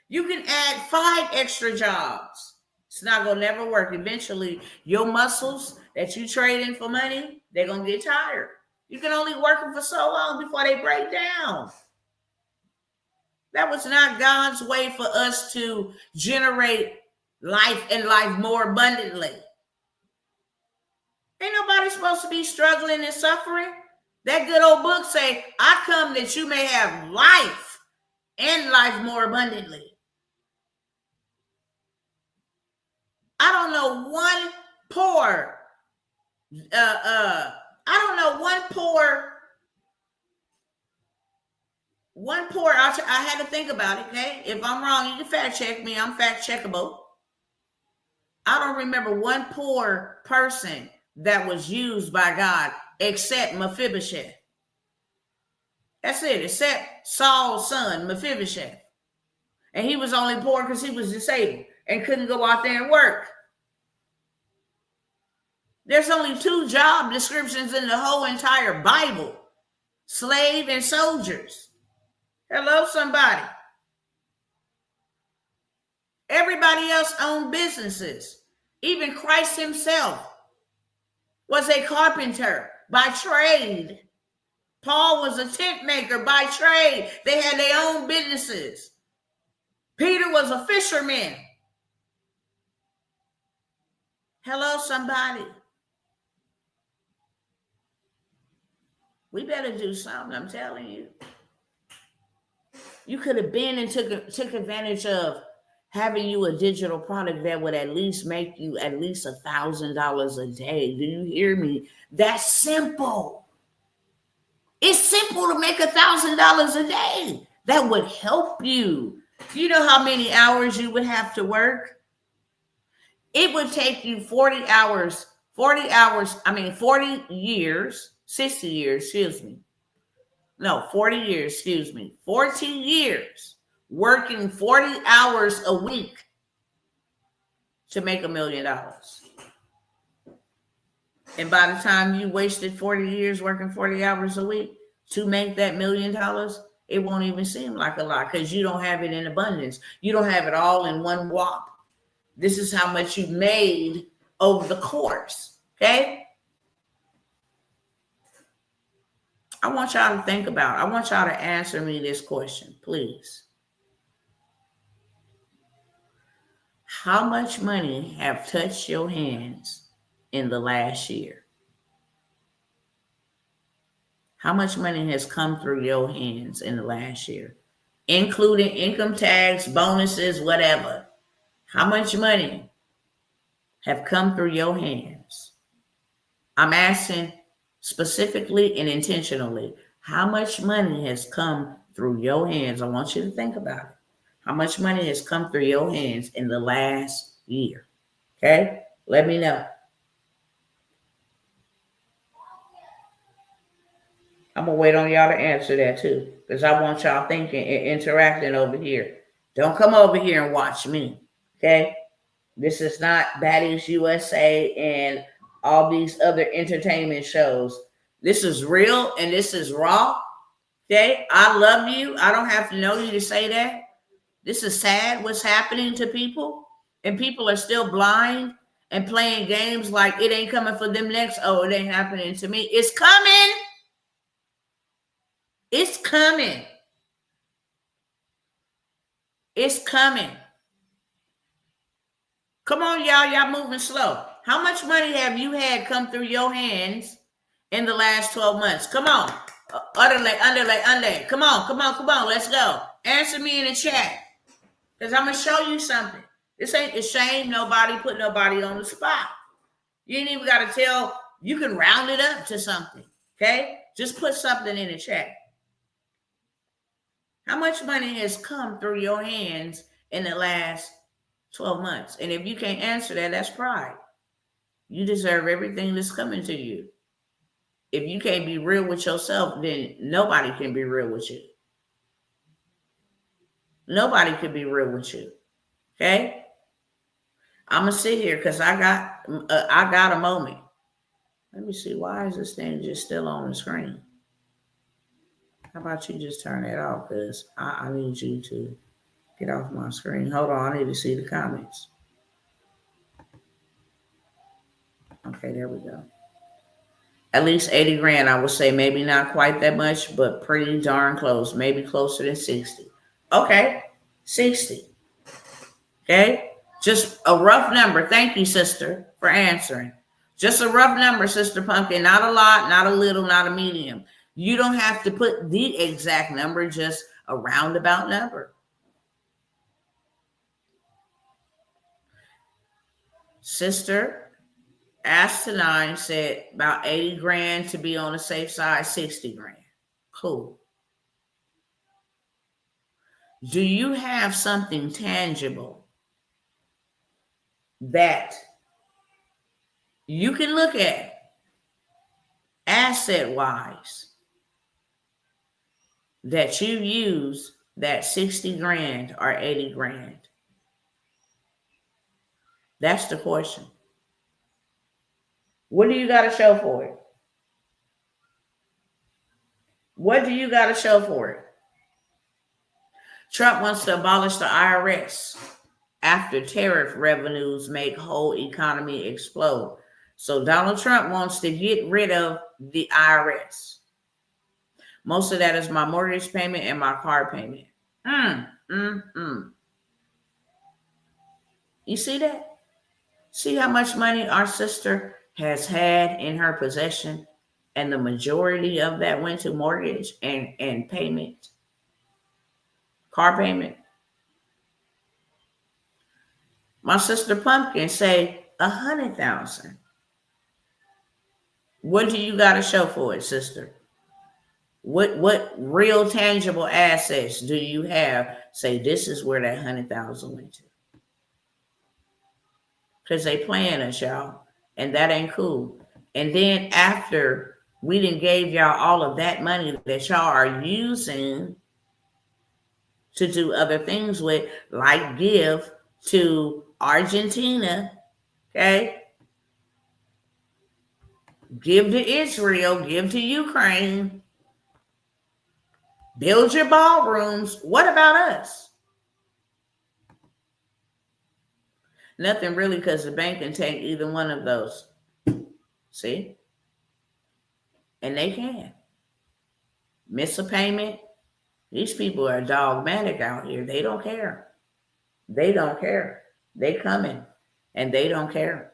You can add 5 extra jobs. It's not gonna never work. Eventually, your muscles, that you trade in for money, they're going to get tired. You can only work them for so long before they break down. That was not God's way for us to generate life and life more abundantly. Ain't nobody supposed to be struggling and suffering. That good old book say, I come that you may have life and life more abundantly. I don't know one poor, I had to think about it, okay? If I'm wrong, you can fact check me. I'm fact checkable. I don't remember one poor person that was used by God except Mephibosheth. That's it, except Saul's son, Mephibosheth. And he was only poor because he was disabled and couldn't go out there and work. There's only 2 job descriptions in the whole entire Bible: slave and soldiers. Hello, somebody. Everybody else owned businesses. Even Christ himself was a carpenter by trade. Paul was a tent maker by trade. They had their own businesses. Peter was a fisherman. Hello, somebody. We better do something, I'm telling you. You could have been and took advantage of having you a digital product that would at least make you at least $1,000 a day. Do you hear me? That's simple. It's simple to make $1,000 a day. That would help you. You know how many hours you would have to work? It would take you 40 years, 60 years, excuse me. No, 40 years, excuse me. 14 years working 40 hours a week to make $1 million. And by the time you wasted 40 years working 40 hours a week to make that $1 million, it won't even seem like a lot because you don't have it in abundance. You don't have it all in one whop. This is how much you made over the course, okay? I want y'all to think about it. I want y'all to answer me this question, please. How much money have touched your hands in the last year? How much money has come through your hands in the last year, including income tax, bonuses, whatever? How much money have come through your hands? I'm asking specifically and intentionally, how much money has come through your hands? I want you to think about it. How much money has come through your hands in the last year? Okay? Let me know. I'm going to wait on y'all to answer that too, because I want y'all thinking and interacting over here. Don't come over here and watch me. Okay? This is not Baddies USA and all these other entertainment shows. This is real and this is raw. Okay? I love you. I don't have to know you to say that. This is sad what's happening to people, and people are still blind and playing games like it ain't coming for them next. Oh, it ain't happening to me. It's coming. It's coming. It's coming. Come on, y'all. Y'all moving slow. How much money have you had come through your hands in the last 12 months? Come on. Underlay. Come on. Let's go. Answer me in the chat. Because I'm going to show you something. This ain't a shame. Nobody put nobody on the spot. You ain't even got to tell. You can round it up to something. Okay? Just put something in the chat. How much money has come through your hands in the last 12 months? And if you can't answer that, that's pride. You deserve everything that's coming to you. If you can't be real with yourself, then nobody can be real with you. Nobody can be real with you. Okay? I'm going to sit here because I got a moment. Let me see. Why is this thing just still on the screen? How about you just turn that off? Because I need you to get off my screen. Hold on. I need to see the comments. Okay, there we go. At least 80 grand, I would say. Maybe not quite that much, but pretty darn close. Maybe closer than 60. Okay, 60. Okay, just a rough number. Thank you, sister, for answering. Just a rough number, Sister Pumpkin. Not a lot, not a little, not a medium. You don't have to put the exact number, just a roundabout number. Sister Asinine said about 80 grand to be on the safe side, 60 grand. Cool. Do you have something tangible that you can look at asset wise that you use that 60 grand or 80 grand? That's the question. What do you got to show for it? What do you got to show for it? Trump wants to abolish the IRS after tariff revenues make whole economy explode. So Donald Trump wants to get rid of the IRS. Most of that is my mortgage payment and my car payment. You see that? See how much money our sister has had in her possession, and the majority of that went to mortgage and payment, car payment. My sister Pumpkin say 100,000. What do you got to show for it, sister? What real tangible assets do you have? Say this is where that 100,000 went to. Because they playing us, y'all, and that ain't cool. And then after we done gave y'all all of that money that y'all are using to do other things with, like give to Argentina, okay? Give to Israel, give to Ukraine, build your ballrooms. What about us? Nothing really, because the bank can take either one of those. See? And they can. Miss a payment. These people are dogmatic out here. They don't care. They don't care. They coming and they don't care.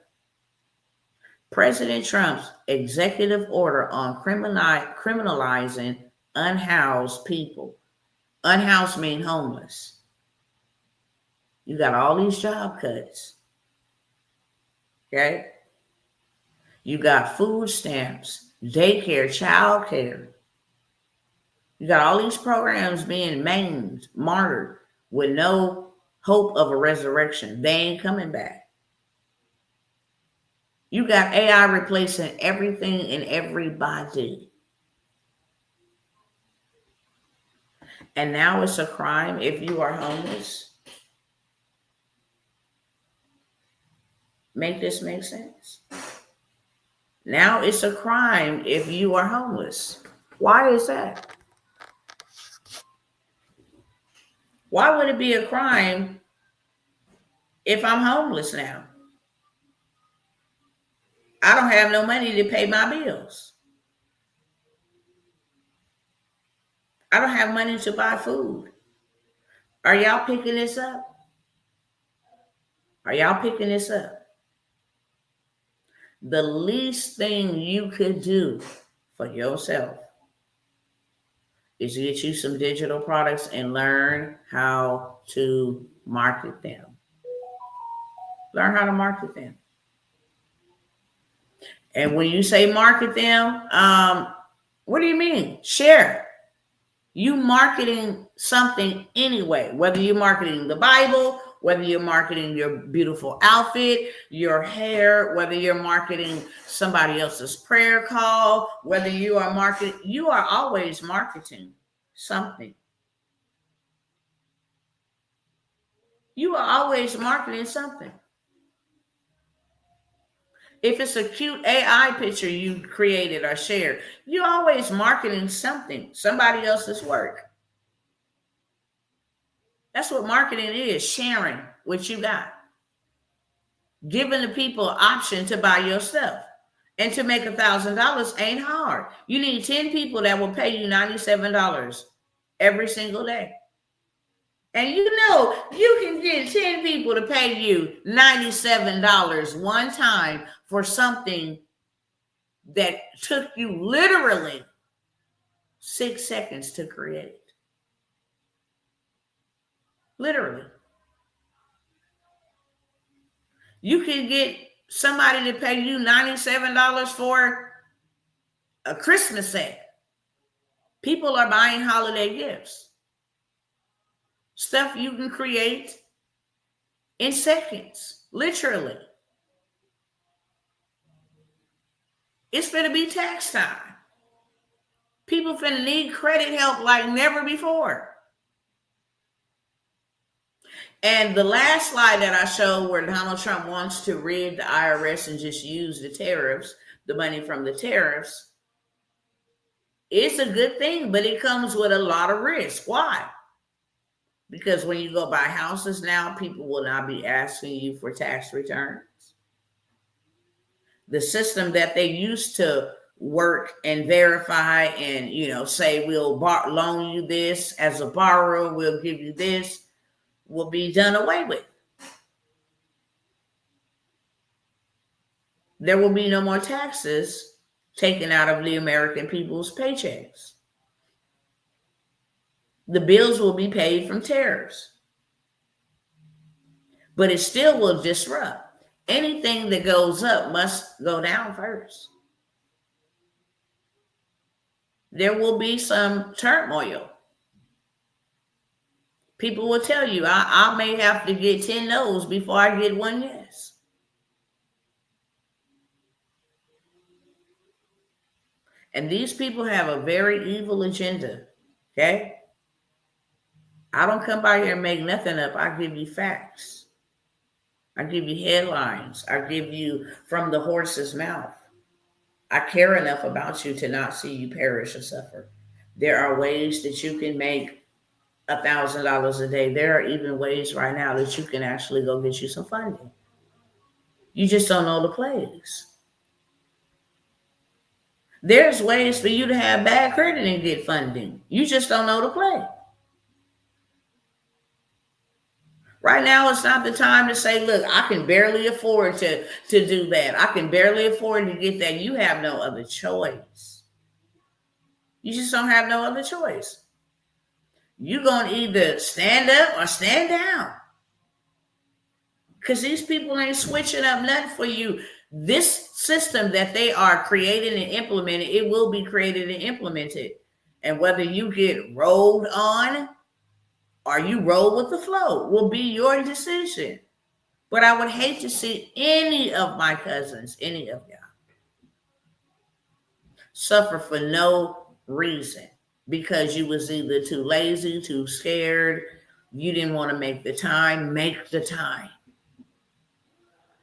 President Trump's executive order on criminalizing unhoused people. Unhoused mean homeless. You got all these job cuts. Okay? You got food stamps, daycare, child care. You got all these programs being maimed, martyred, with no hope of a resurrection. They ain't coming back. You got AI replacing everything and everybody. And now it's a crime if you are homeless. Make this make sense? Now it's a crime if you are homeless. Why is that? Why would it be a crime if I'm homeless now? I don't have no money to pay my bills. I don't have money to buy food. Are y'all picking this up? Are y'all picking this up? The least thing you could do for yourself is get you some digital products and learn how to market them. Learn how to market them. And when you say market them, what do you mean? Share. You marketing something anyway, whether you're marketing the Bible, whether you're marketing your beautiful outfit, your hair, whether you're marketing somebody else's prayer call, whether you are marketing, you are always marketing something. You are always marketing something. If it's a cute AI picture you created or shared, you're always marketing something, somebody else's work. That's what marketing is, sharing what you got. Giving the people an option to buy your stuff. And to make $1,000 ain't hard. You need 10 people that will pay you $97 every single day. And you know, you can get 10 people to pay you $97 one time for something that took you literally 6 seconds to create. Literally. You can get somebody to pay you $97 for a Christmas set. People are buying holiday gifts. Stuff you can create in seconds, literally. It's going to be tax time. People finna need credit help like never before. And the last slide that I showed where Donald Trump wants to rid the IRS and just use the tariffs, the money from the tariffs, it's a good thing, but it comes with a lot of risk. Why? Because when you go buy houses now, people will not be asking you for tax returns. The system that they used to work and verify and, say we'll loan you this as a borrower, we'll give you this, will be done away with. There will be no more taxes taken out of the American people's paychecks. The bills will be paid from tariffs. But it still will disrupt. Anything that goes up must go down first. There will be some turmoil. People will tell you, I may have to get 10 no's before I get one yes. And these people have a very evil agenda, okay? I don't come by here and make nothing up. I give you facts. I give you headlines. I give you from the horse's mouth. I care enough about you to not see you perish or suffer. There are ways that you can make $1,000 a day. There are even ways right now that you can actually go get you some funding. You just don't know the plays. There's ways for you to have bad credit and get funding. You just don't know the play. Right now, it's not the time to say, look, I can barely afford to do that. I can barely afford to get that. You have no other choice. You just don't have no other choice. You're going to either stand up or stand down. Because these people ain't switching up nothing for you. This system that they are creating and implementing, it will be created and implemented. And whether you get rolled on or you roll with the flow will be your decision. But I would hate to see any of my cousins, any of y'all, suffer for no reason because you was either too lazy, too scared, you didn't want to make the time. Make the time.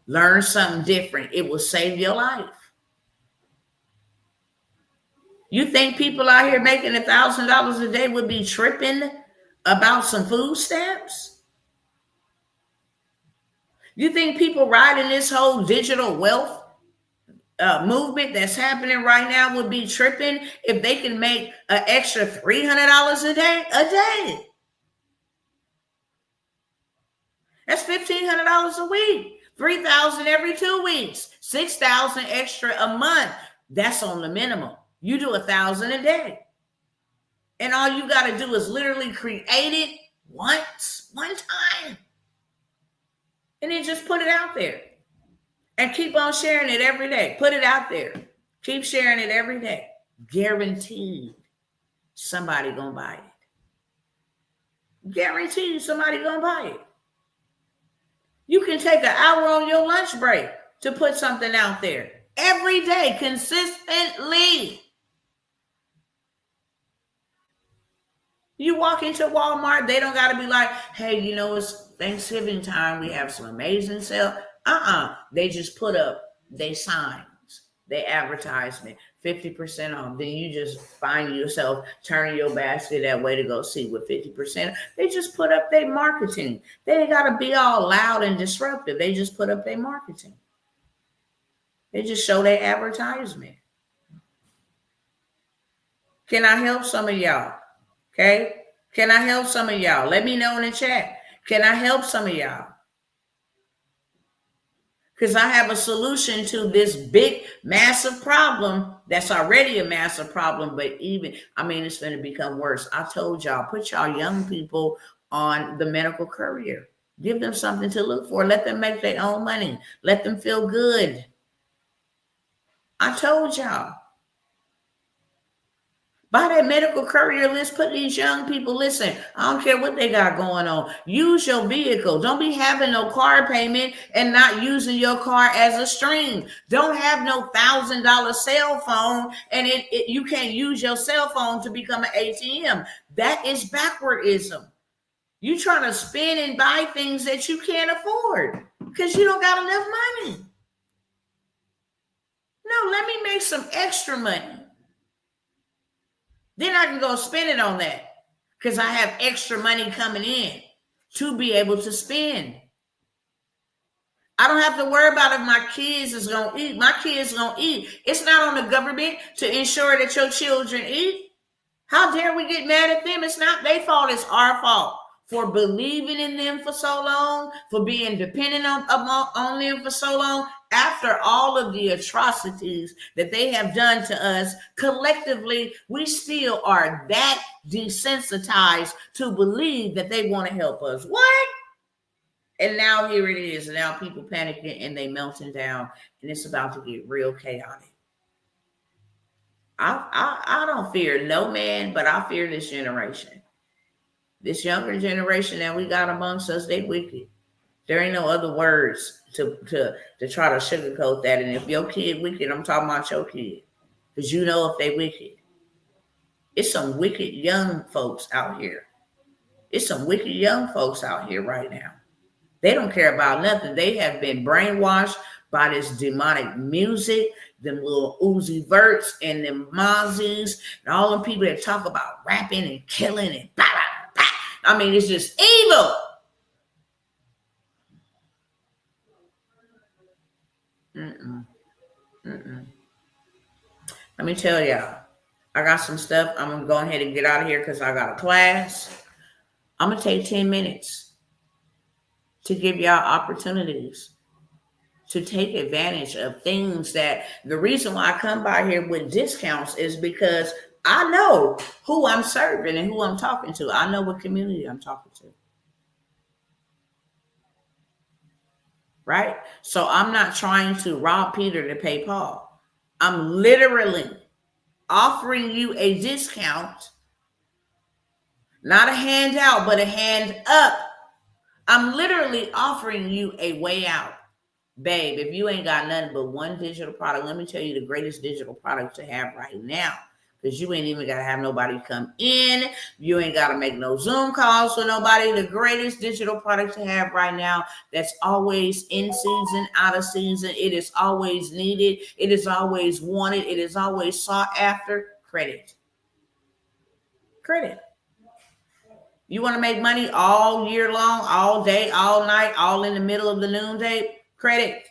Learn something different. It will save your life. You think people out here making $1,000 a day would be tripping about some food stamps? You think people riding this whole digital wealth movement that's happening right now would be tripping if they can make an extra $300 a day? That's $1,500 a week. $3,000 every 2 weeks. $6,000 extra a month. That's on the minimum. You do $1,000 a day. And all you got to do is literally create it one time. And then just put it out there. And keep on sharing it every day. Put it out there. Keep sharing it every day. Guaranteed somebody gonna buy it. Guaranteed somebody gonna buy it. You can take an hour on your lunch break to put something out there. Every day, consistently. You walk into Walmart, they don't got to be like, hey, it's Thanksgiving time. We have some amazing sale. They just put up their signs. They advertisement, 50% off. Then you just find yourself turning your basket that way to go see what 50%. They just put up their marketing. They ain't got to be all loud and disruptive. They just put up their marketing. They just show their advertisement. Can I help some of y'all? Okay? Can I help some of y'all? Let me know in the chat. Can I help some of y'all? Because I have a solution to this big, massive problem that's already a massive problem, but it's going to become worse. I told y'all, put y'all young people on the medical courier. Give them something to look for. Let them make their own money. Let them feel good. I told y'all. Buy that medical courier list. Put these young people, listen, I don't care what they got going on. Use your vehicle. Don't be having no car payment and not using your car as a stream. Don't have no $1,000 cell phone and you can't use your cell phone to become an ATM. That is backwardism. You trying to spend and buy things that you can't afford because you don't got enough money. No, let me make some extra money. Then I can go spend it on that because I have extra money coming in to be able to spend. I don't have to worry about if my kids is going to eat. My kids going to eat. It's not on the government to ensure that your children eat. How dare we get mad at them? It's not their fault. It's our fault for believing in them for so long, for being dependent on them for so long. After all of the atrocities that they have done to us, collectively, we still are that desensitized to believe that they want to help us. What? And now here it is. Now people panicking and they melting down, and it's about to get real chaotic. I don't fear no man, but I fear this generation. This younger generation that we got amongst us, they wicked. There ain't no other words to try to sugarcoat that. And if your kid wicked, I'm talking about your kid. Because you know if they wicked. It's some wicked young folks out here. It's some wicked young folks out here right now. They don't care about nothing. They have been brainwashed by this demonic music, them little Uzi Verts and them Mozzies, and all them people that talk about rapping and killing and blah, blah, blah. I mean, it's just evil. Let me tell y'all, I got some stuff. I'm going to go ahead and get out of here because I got a class. I'm going to take 10 minutes to give y'all opportunities to take advantage of things that the reason why I come by here with discounts is because I know who I'm serving and who I'm talking to. I know what community I'm talking to. Right? So I'm not trying to rob Peter to pay Paul. I'm literally offering you a discount, not a handout, but a hand up. I'm literally offering you a way out. Babe, if you ain't got nothing but one digital product, let me tell you the greatest digital product to have right now. Because you ain't even got to have nobody come in. You ain't got to make no Zoom calls for nobody. The greatest digital product to have right now that's always in season, out of season. It is always needed. It is always wanted. It is always sought after. Credit. Credit. You want to make money all year long, all day, all night, all in the middle of the noonday? Credit.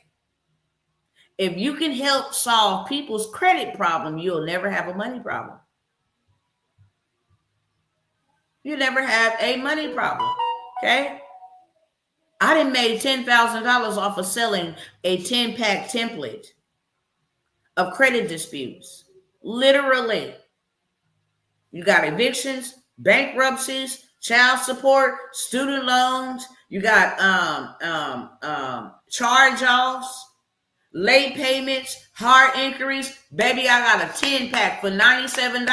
If you can help solve people's credit problem, you'll never have a money problem. You never have a money problem. Okay? I done made $10,000 off of selling a 10-pack template of credit disputes. Literally. You got evictions, bankruptcies, child support, student loans. You got charge-offs, late payments, hard inquiries. Baby, I got a 10-pack for $97.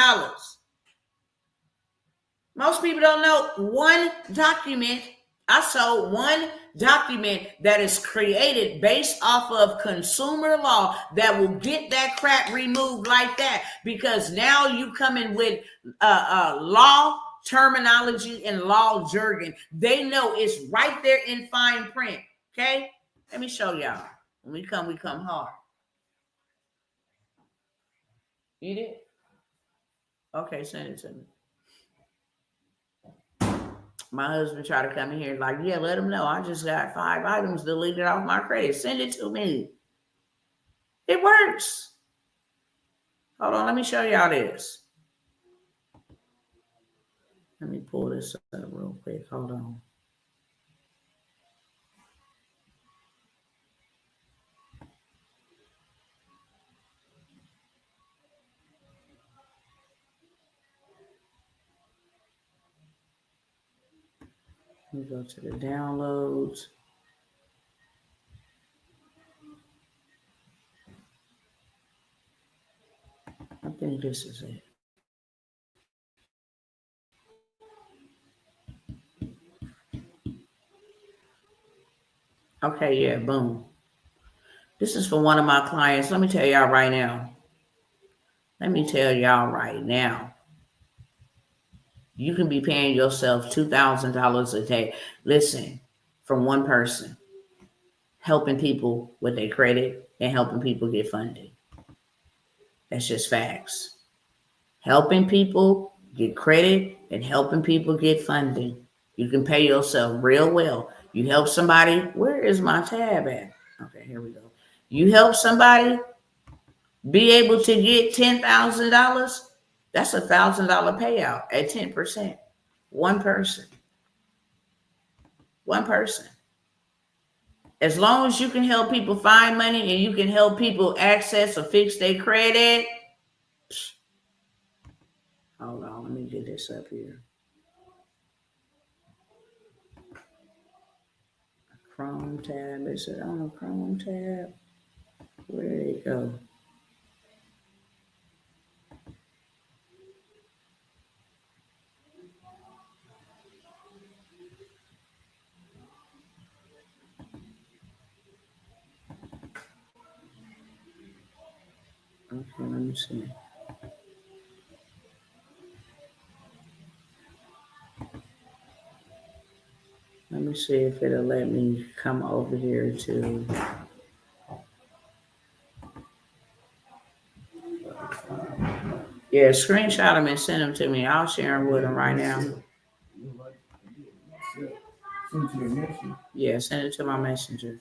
Most people don't know one document. I sold one document that is created based off of consumer law that will get that crap removed like that, because now you come in with law terminology and law jargon. They know it's right there in fine print. Okay, let me show y'all. When we come hard. You did? Okay, send it to me. My husband tried to come in here like, yeah, let him know. I just got 5 items deleted off my credit. Send it to me. It works. Hold on, let me show y'all this. Let me pull this up real quick. Hold on. Let me go to the downloads. I think this is it. Okay, yeah, boom. This is for one of my clients. Let me tell y'all right now. You can be paying yourself $2,000 a day. Listen, from one person, helping people with their credit and helping people get funding. That's just facts. Helping people get credit and helping people get funding. You can pay yourself real well. You help somebody. Where is my tab at? Okay, here we go. You help somebody be able to get $10,000. That's $1,000 payout at 10%. One person. One person. As long as you can help people find money and you can help people access or fix their credit. Hold on, let me get this up here. Chrome tab. Is it on a Chrome tab? Where did it go? Okay, let me see. Let me see if it'll let me come over here to. Yeah, screenshot them and send them to me. I'll share them with them right now. Yeah, send it to my messenger.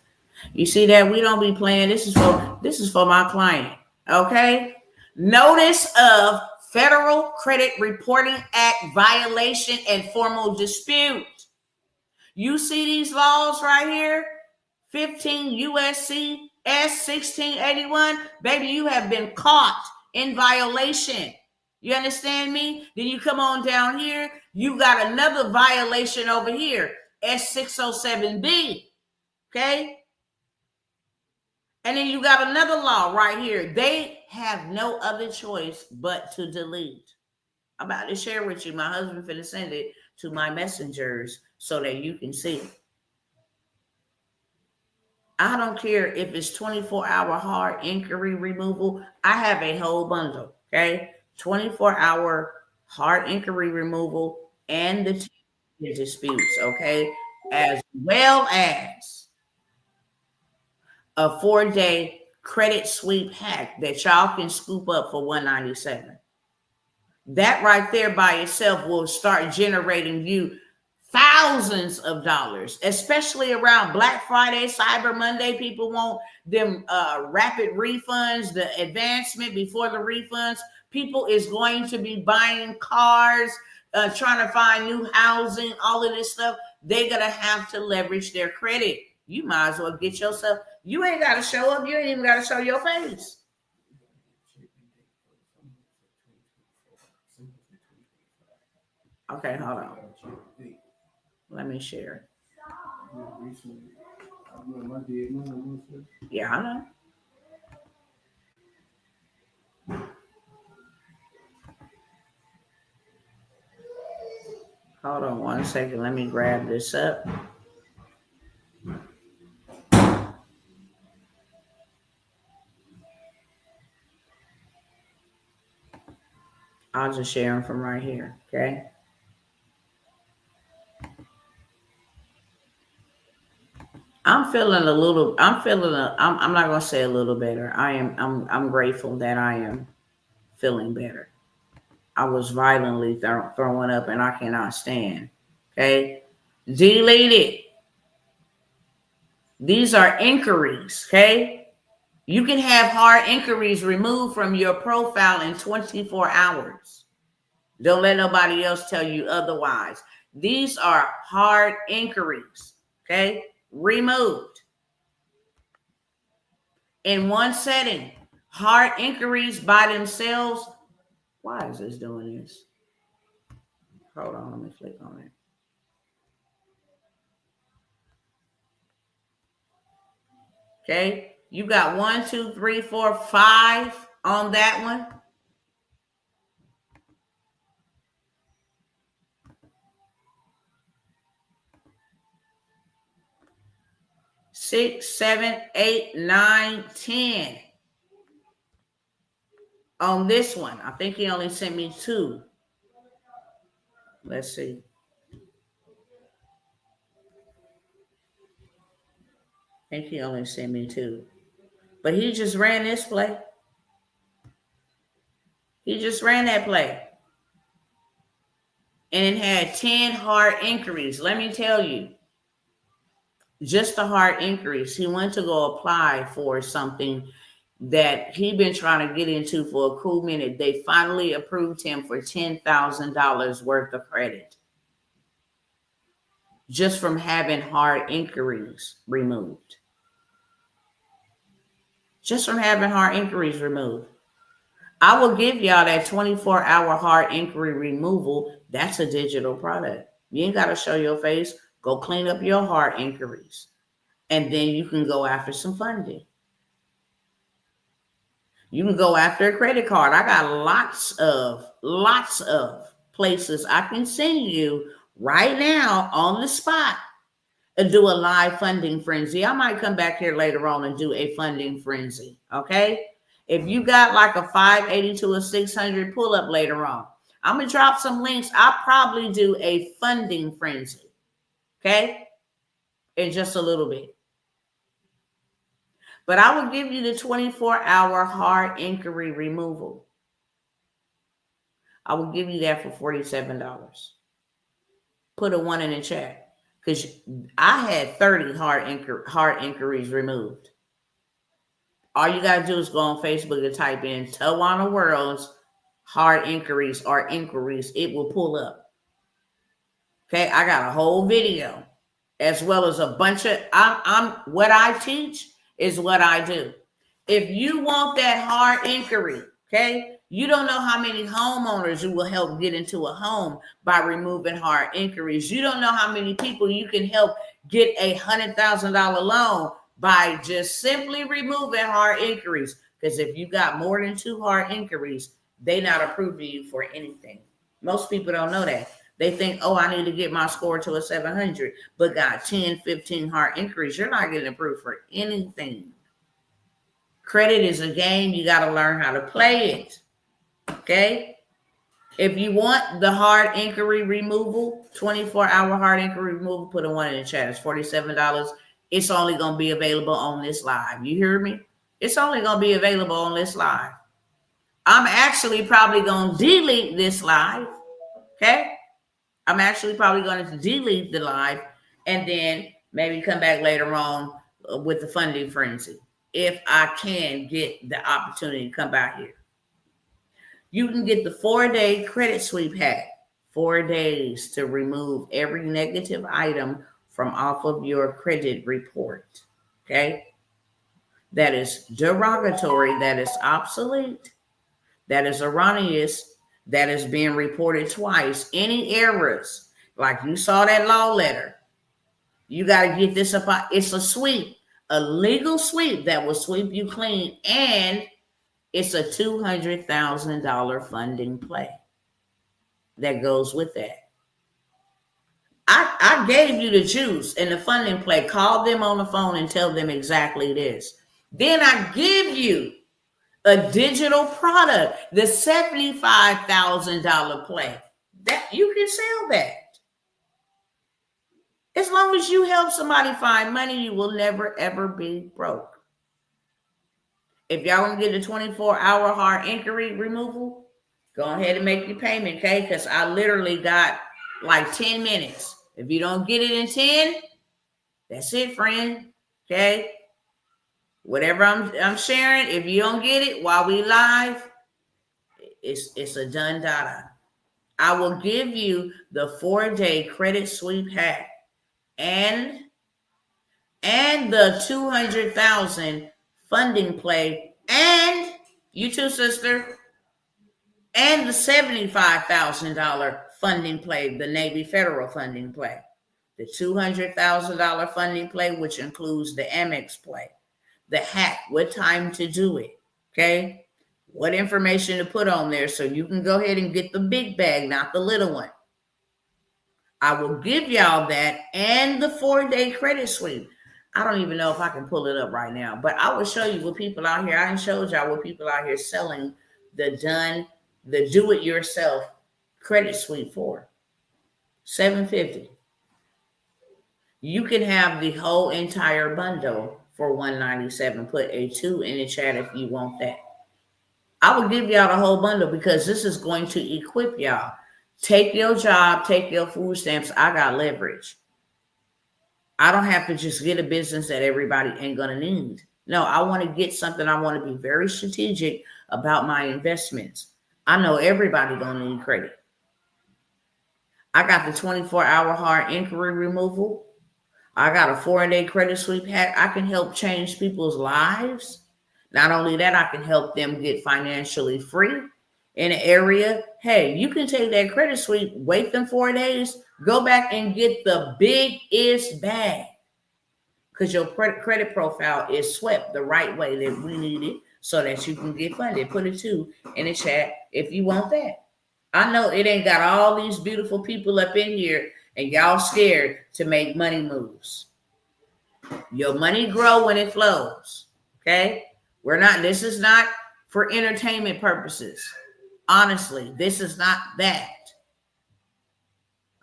You see that we don't be playing. This is for my client. Okay. Notice of Federal Credit Reporting Act violation and formal dispute. You see these laws right here? 15 USC S 1681. Baby, you have been caught in violation. You understand me? Then you come on down here. You got another violation over here. S 607B. Okay. And then you got another law right here. They have no other choice but to delete. I'm about to share with you. My husband finna send it to my messengers so that you can see it. I don't care if it's 24-hour hard inquiry removal. I have a whole bundle, okay? 24-hour hard inquiry removal and the disputes, okay? As well as a 4-day credit sweep hack that y'all can scoop up for $197. That right there by itself will start generating you thousands of dollars, especially around Black Friday, Cyber Monday. People want them rapid refunds, the advancement before the refunds. People is going to be buying cars, trying to find new housing, all of this stuff. They're going to have to leverage their credit. You might as well get yourself. You ain't got to show up. You ain't even got to show your face. Okay, hold on. Let me share. Yeah, I know. Hold on one second. Let me grab this up. I'll just share them from right here, okay? I'm not gonna say a little better. I'm grateful that I am feeling better. I was violently throwing up and I cannot stand. Okay? Delete it. These are inquiries. Okay? You can have hard inquiries removed from your profile in 24 hours. Don't let nobody else tell you otherwise. These are hard inquiries. Okay? Removed. In one setting, hard inquiries by themselves. Why is this doing this? Hold on, let me click on it. Okay, you got 1, 2, 3, 4, 5 on that one. Six, 7, 8, 9, 10 on this one. I think he only sent me 2. Let's see. I think he only sent me 2. But he just ran this play. He just ran that play. And it had 10 hard inquiries. Let me tell you, just the hard inquiries. He went to go apply for something that he'd been trying to get into for a cool minute. They finally approved him for $10,000 worth of credit just from having hard inquiries removed. Just from having hard inquiries removed. I will give y'all that 24-hour hard inquiry removal. That's a digital product. You ain't got to show your face. Go clean up your hard inquiries. And then you can go after some funding. You can go after a credit card. I got lots of places I can send you right now on the spot and do a live funding frenzy. I might come back here later on and do a funding frenzy. Okay. If you got like a 580 to a 600 pull up later on, I'm going to drop some links. I'll probably do a funding frenzy. Okay. In just a little bit. But I will give you the 24-hour hard inquiry removal. I will give you that for $47. Put a 1 in the chat because I had 30 hard inquiries removed. All you got to do is go on Facebook and type in Tawana World's hard inquiries or inquiries. It will pull up. Okay, I got a whole video as well as a bunch of, what I teach is what I do. If you want that hard inquiry, okay, you don't know how many homeowners you will help get into a home by removing hard inquiries. You don't know how many people you can help get a $100,000 loan by just simply removing hard inquiries. Because if you got more than 2 hard inquiries, they're not approving you for anything. Most people don't know that. They think, oh, I need to get my score to a 700, but got 10, 15 hard inquiries. You're not getting approved for anything. Credit is a game. You got to learn how to play it. Okay? If you want the hard inquiry removal, 24-hour hard inquiry removal, put a 1 in the chat. It's $47. It's only going to be available on this live. You hear me? It's only going to be available on this live. I'm actually probably going to delete this live. Okay? I'm actually probably going to delete the live and then maybe come back later on with the funding frenzy if I can get the opportunity to come back here. You can get the 4-day credit sweep hack. 4 days to remove every negative item from off of your credit report. Okay? That is derogatory, that is obsolete, that is erroneous, that is being reported twice. Any errors, like you saw that law letter, you got to get this up. It's a sweep, a legal sweep that will sweep you clean, and it's a $200,000 funding play that goes with that. I gave you the juice and the funding play. Call them on the phone and tell them exactly this. Then I give you a digital product, the $75,000 play. That you can sell that. As long as you help somebody find money, you will never, ever be broke. If y'all want to get the 24-hour hard inquiry removal, go ahead and make your payment, okay? Because I literally got like 10 minutes. If you don't get it in 10, that's it, friend. Okay? Whatever I'm sharing, if you don't get it while we live, it's a done data. I will give you the 4-day credit sweep hack and the 200,000 funding play, and you too, sister, and the $75,000 funding play, the Navy federal funding play, the $200,000 funding play, which includes the Amex play, the hack, what time to do it, okay? What information to put on there so you can go ahead and get the big bag, not the little one. I will give y'all that and the 4-day credit sweep. I don't even know if I can pull it up right now, but I will show you what people out here, I showed y'all what people out here selling the do-it-yourself credit sweep for. $750. You can have the whole entire bundle for $197. Put a 2 in the chat if you want that. I will give y'all the whole bundle because this is going to equip y'all. Take your job, take your food stamps. I got leverage. I don't have to just get a business that everybody ain't going to need. No, I want to get something. I want to be very strategic about my investments. I know everybody going to need credit. I got the 24-hour hard inquiry removal. I got a 4-day credit sweep hack. I can help change people's lives. Not only that, I can help them get financially free in an area. Hey, you can take that credit sweep, wait them 4 days, go back and get the biggest bag because your credit profile is swept the right way that we need it so that you can get funded. Put a 2 in the chat if you want that. I know it ain't got all these beautiful people up in here and y'all scared to make money moves. Your money grow when it flows, okay? This is not for entertainment purposes. Honestly, this is not that.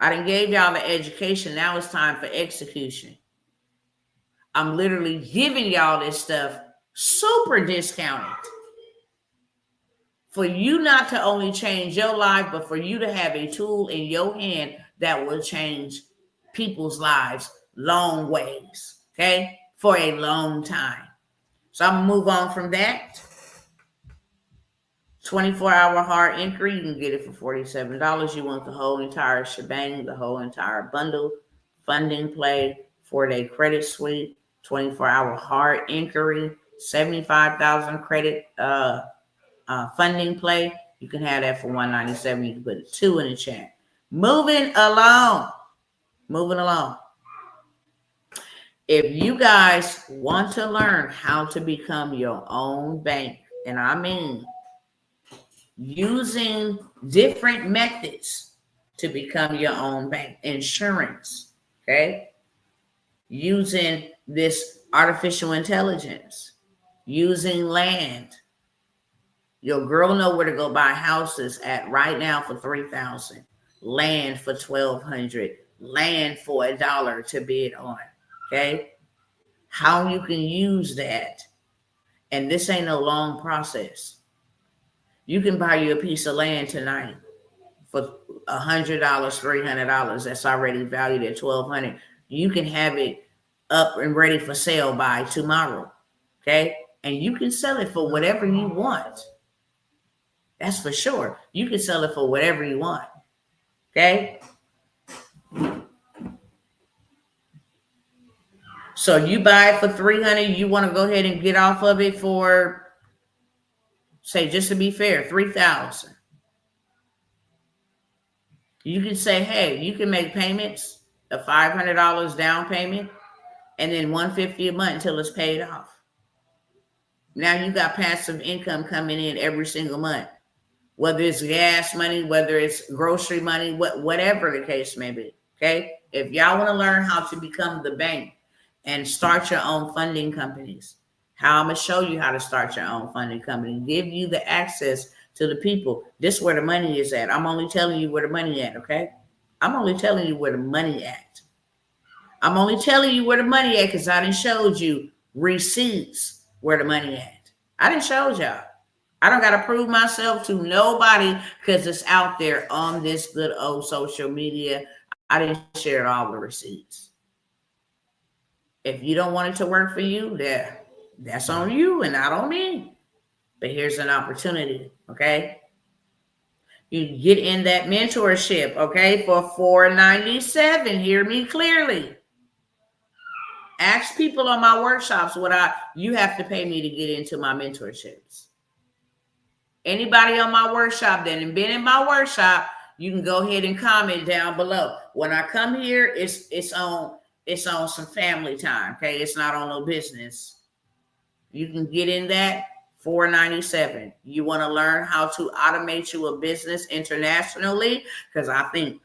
I done gave y'all the education. Now it's time for execution. I'm literally giving y'all this stuff super discounted for you not to only change your life, but for you to have a tool in your hand that will change people's lives long ways, okay? For a long time. So I'm going to move on from that. 24-hour hard inquiry, you can get it for $47. You want the whole entire shebang, the whole entire bundle, funding play, 4-day credit sweep, 24-hour hard inquiry, 75,000 credit funding play. You can have that for $197. You can put a 2 in the chat. Moving along. If you guys want to learn how to become your own bank, and I mean using different methods to become your own bank, insurance, okay? Using this artificial intelligence, using land. Your girl know where to go buy houses at right now for $3,000, land for $1,200, land for $1 to bid on. Okay, how you can use that, and this ain't no long process. You can buy you a piece of land tonight for $100, $300. That's already valued at $1,200. You can have it up and ready for sale by tomorrow. Okay, and you can sell it for whatever you want. That's for sure. You can sell it for whatever you want. Okay. So you buy it for $300, you want to go ahead and get off of it for, say, just to be fair, $3,000. You can say, hey, you can make payments of $500 down payment and then $150 a month until it's paid off. Now you got passive income coming in every single month, whether it's gas money, whether it's grocery money, whatever the case may be. Okay. If y'all want to learn how to become the bank and start your own funding companies, how I'm going to show you how to start your own funding company, give you the access to the people. This is where the money is at. I'm only telling you where the money at, okay? I'm only telling you where the money at. I'm only telling you where the money at because I done showed you receipts where the money at. I didn't show y'all. I don't got to prove myself to nobody because it's out there on this good old social media. I didn't share all the receipts. If you don't want it to work for you, that's on you and not on me. But here's an opportunity, okay? You get in that mentorship, okay, for $497. Hear me clearly. Ask people on my workshops you have to pay me to get into my mentorships. Anybody on my workshop that has been in my workshop, you can go ahead and comment down below. When I come here, it's on some family time, okay? It's not on no business. You can get in that $497. You want to learn how to automate your business internationally? Because I think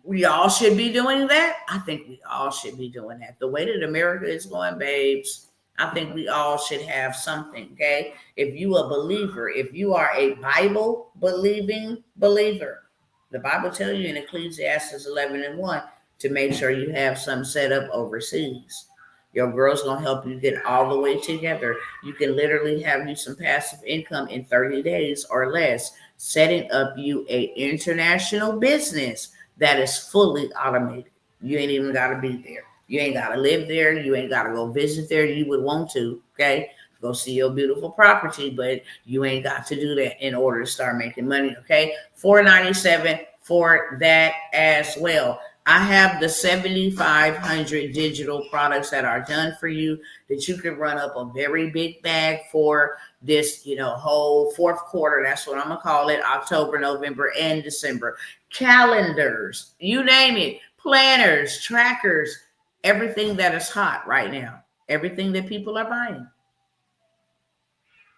we all should be doing that. I think we all should be doing that. The way that America is going, babes, I think we all should have something, okay? If you a believer, if you are a Bible believing believer, the Bible tells you in Ecclesiastes 11:1 to make sure you have some set up overseas. Your girl's going to help you get all the way together. You can literally have you some passive income in 30 days or less, setting up you a international business that is fully automated. You ain't even got to be there. You ain't got to live there. You ain't got to go visit there. You would want to, okay? Go see your beautiful property, but you ain't got to do that in order to start making money, okay? $497 for that as well. I have the 7,500 digital products that are done for you that you can run up a very big bag for this, whole fourth quarter. That's what I'm going to call it, October, November, and December. Calendars, you name it, planners, trackers, everything that is hot right now, everything that people are buying.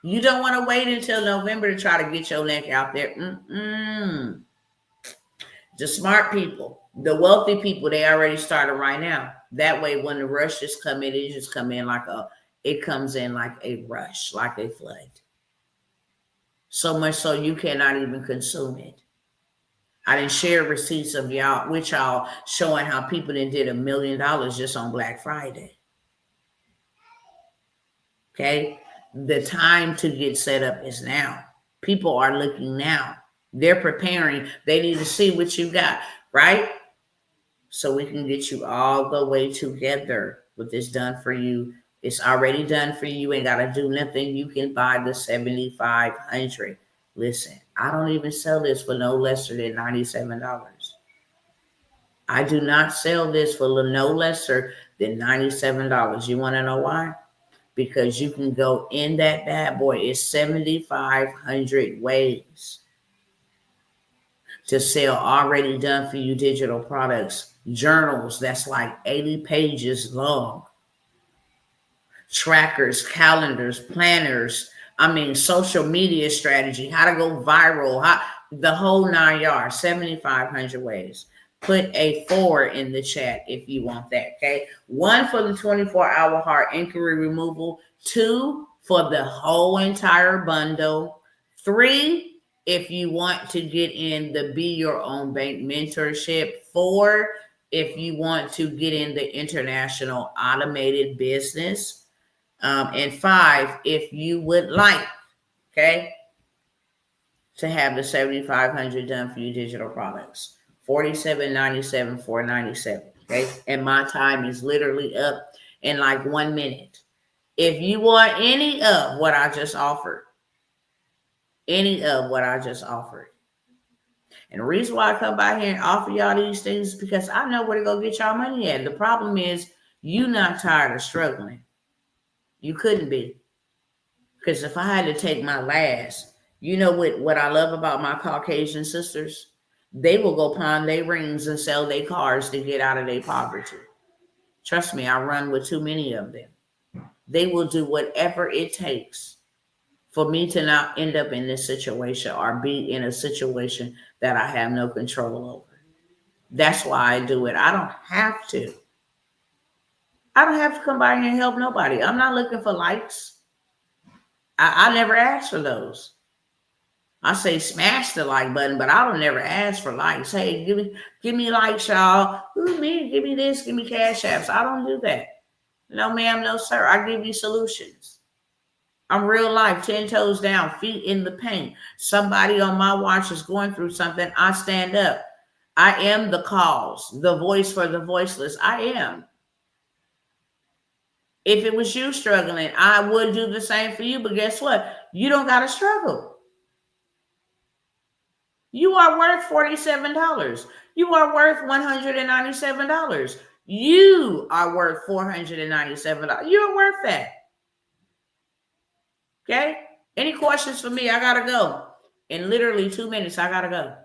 You don't want to wait until November to try to get your neck out there. The smart people, the wealthy people, they already started right now. That way, when the rushes come in, it just come in it comes in like a rush, like a flood. So much so you cannot even consume it. I didn't share receipts of y'all showing how people did $1 million just on Black Friday. Okay, the time to get set up is now. People are looking now. They're preparing. They need to see what you got, right? So we can get you all the way together with this done for you. It's already done for you. You ain't got to do nothing. You can buy the 7,500. Listen, I don't even sell this for no lesser than $97. I do not sell this for no lesser than $97. You want to know why? Because you can go in that bad boy. It's 7,500 ways to sell already done for you digital products, journals that's like 80 pages long, trackers, calendars, planners, social media strategy, how to go viral, the whole 9 yards, 7,500 ways. Put a 4 in the chat if you want that, okay? 1 for the 24-hour heart inquiry removal, 2 for the whole entire bundle, 3 if you want to get in the Be Your Own Bank mentorship, 4 if you want to get in the international automated business, and 5 if you would like, okay, to have the 7,500 done for you digital products. $47.97, $497, okay? And my time is literally up in like 1 minute. If you want any of what I just offered, and the reason why I come by here and offer y'all these things is because I know where to go get y'all money at. The problem is you not tired of struggling. You couldn't be. Because if I had to take my last, you know what I love about my Caucasian sisters? They will go pawn their rings and sell their cars to get out of their poverty. Trust me, I run with too many of them. They will do whatever it takes for me to not end up in this situation or be in a situation that I have no control over. That's why I do it. I don't have to. I don't have to come by here and help nobody. I'm not looking for likes. I never ask for those. I say smash the like button, but I don't never ask for likes. Hey, give me likes, y'all. Ooh, man, give me this, give me cash apps. I don't do that. No, ma'am, no, sir. I give you solutions. I'm real life, 10 toes down, feet in the paint. Somebody on my watch is going through something. I stand up. I am the cause, the voice for the voiceless. I am. If it was you struggling, I would do the same for you. But guess what? You don't got to struggle. You are worth $47. You are worth $197. You are worth $497. You're worth that. Okay? Any questions for me? I got to go. In literally 2 minutes, I got to go.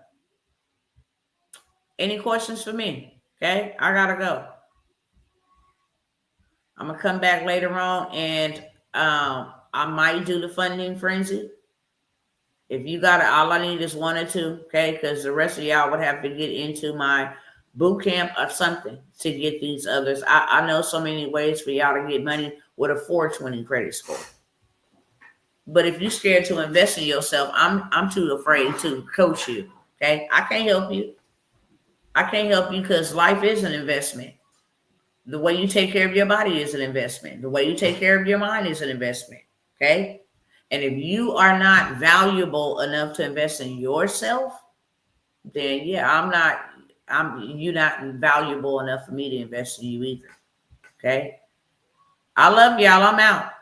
Any questions for me? Okay? I got to go. I'm going to come back later on and I might do the funding frenzy. If you got it, all I need is 1 or 2, okay? Because the rest of y'all would have to get into my boot camp or something to get these others. I know so many ways for y'all to get money with a 420 credit score. But if you're scared to invest in yourself, I'm too afraid to coach you, okay? I can't help you. I can't help you because life is an investment. The way you take care of your body is an investment. The way you take care of your mind is an investment, okay? And if you are not valuable enough to invest in yourself, then yeah, you're not valuable enough for me to invest in you either. Okay. I love y'all. I'm out.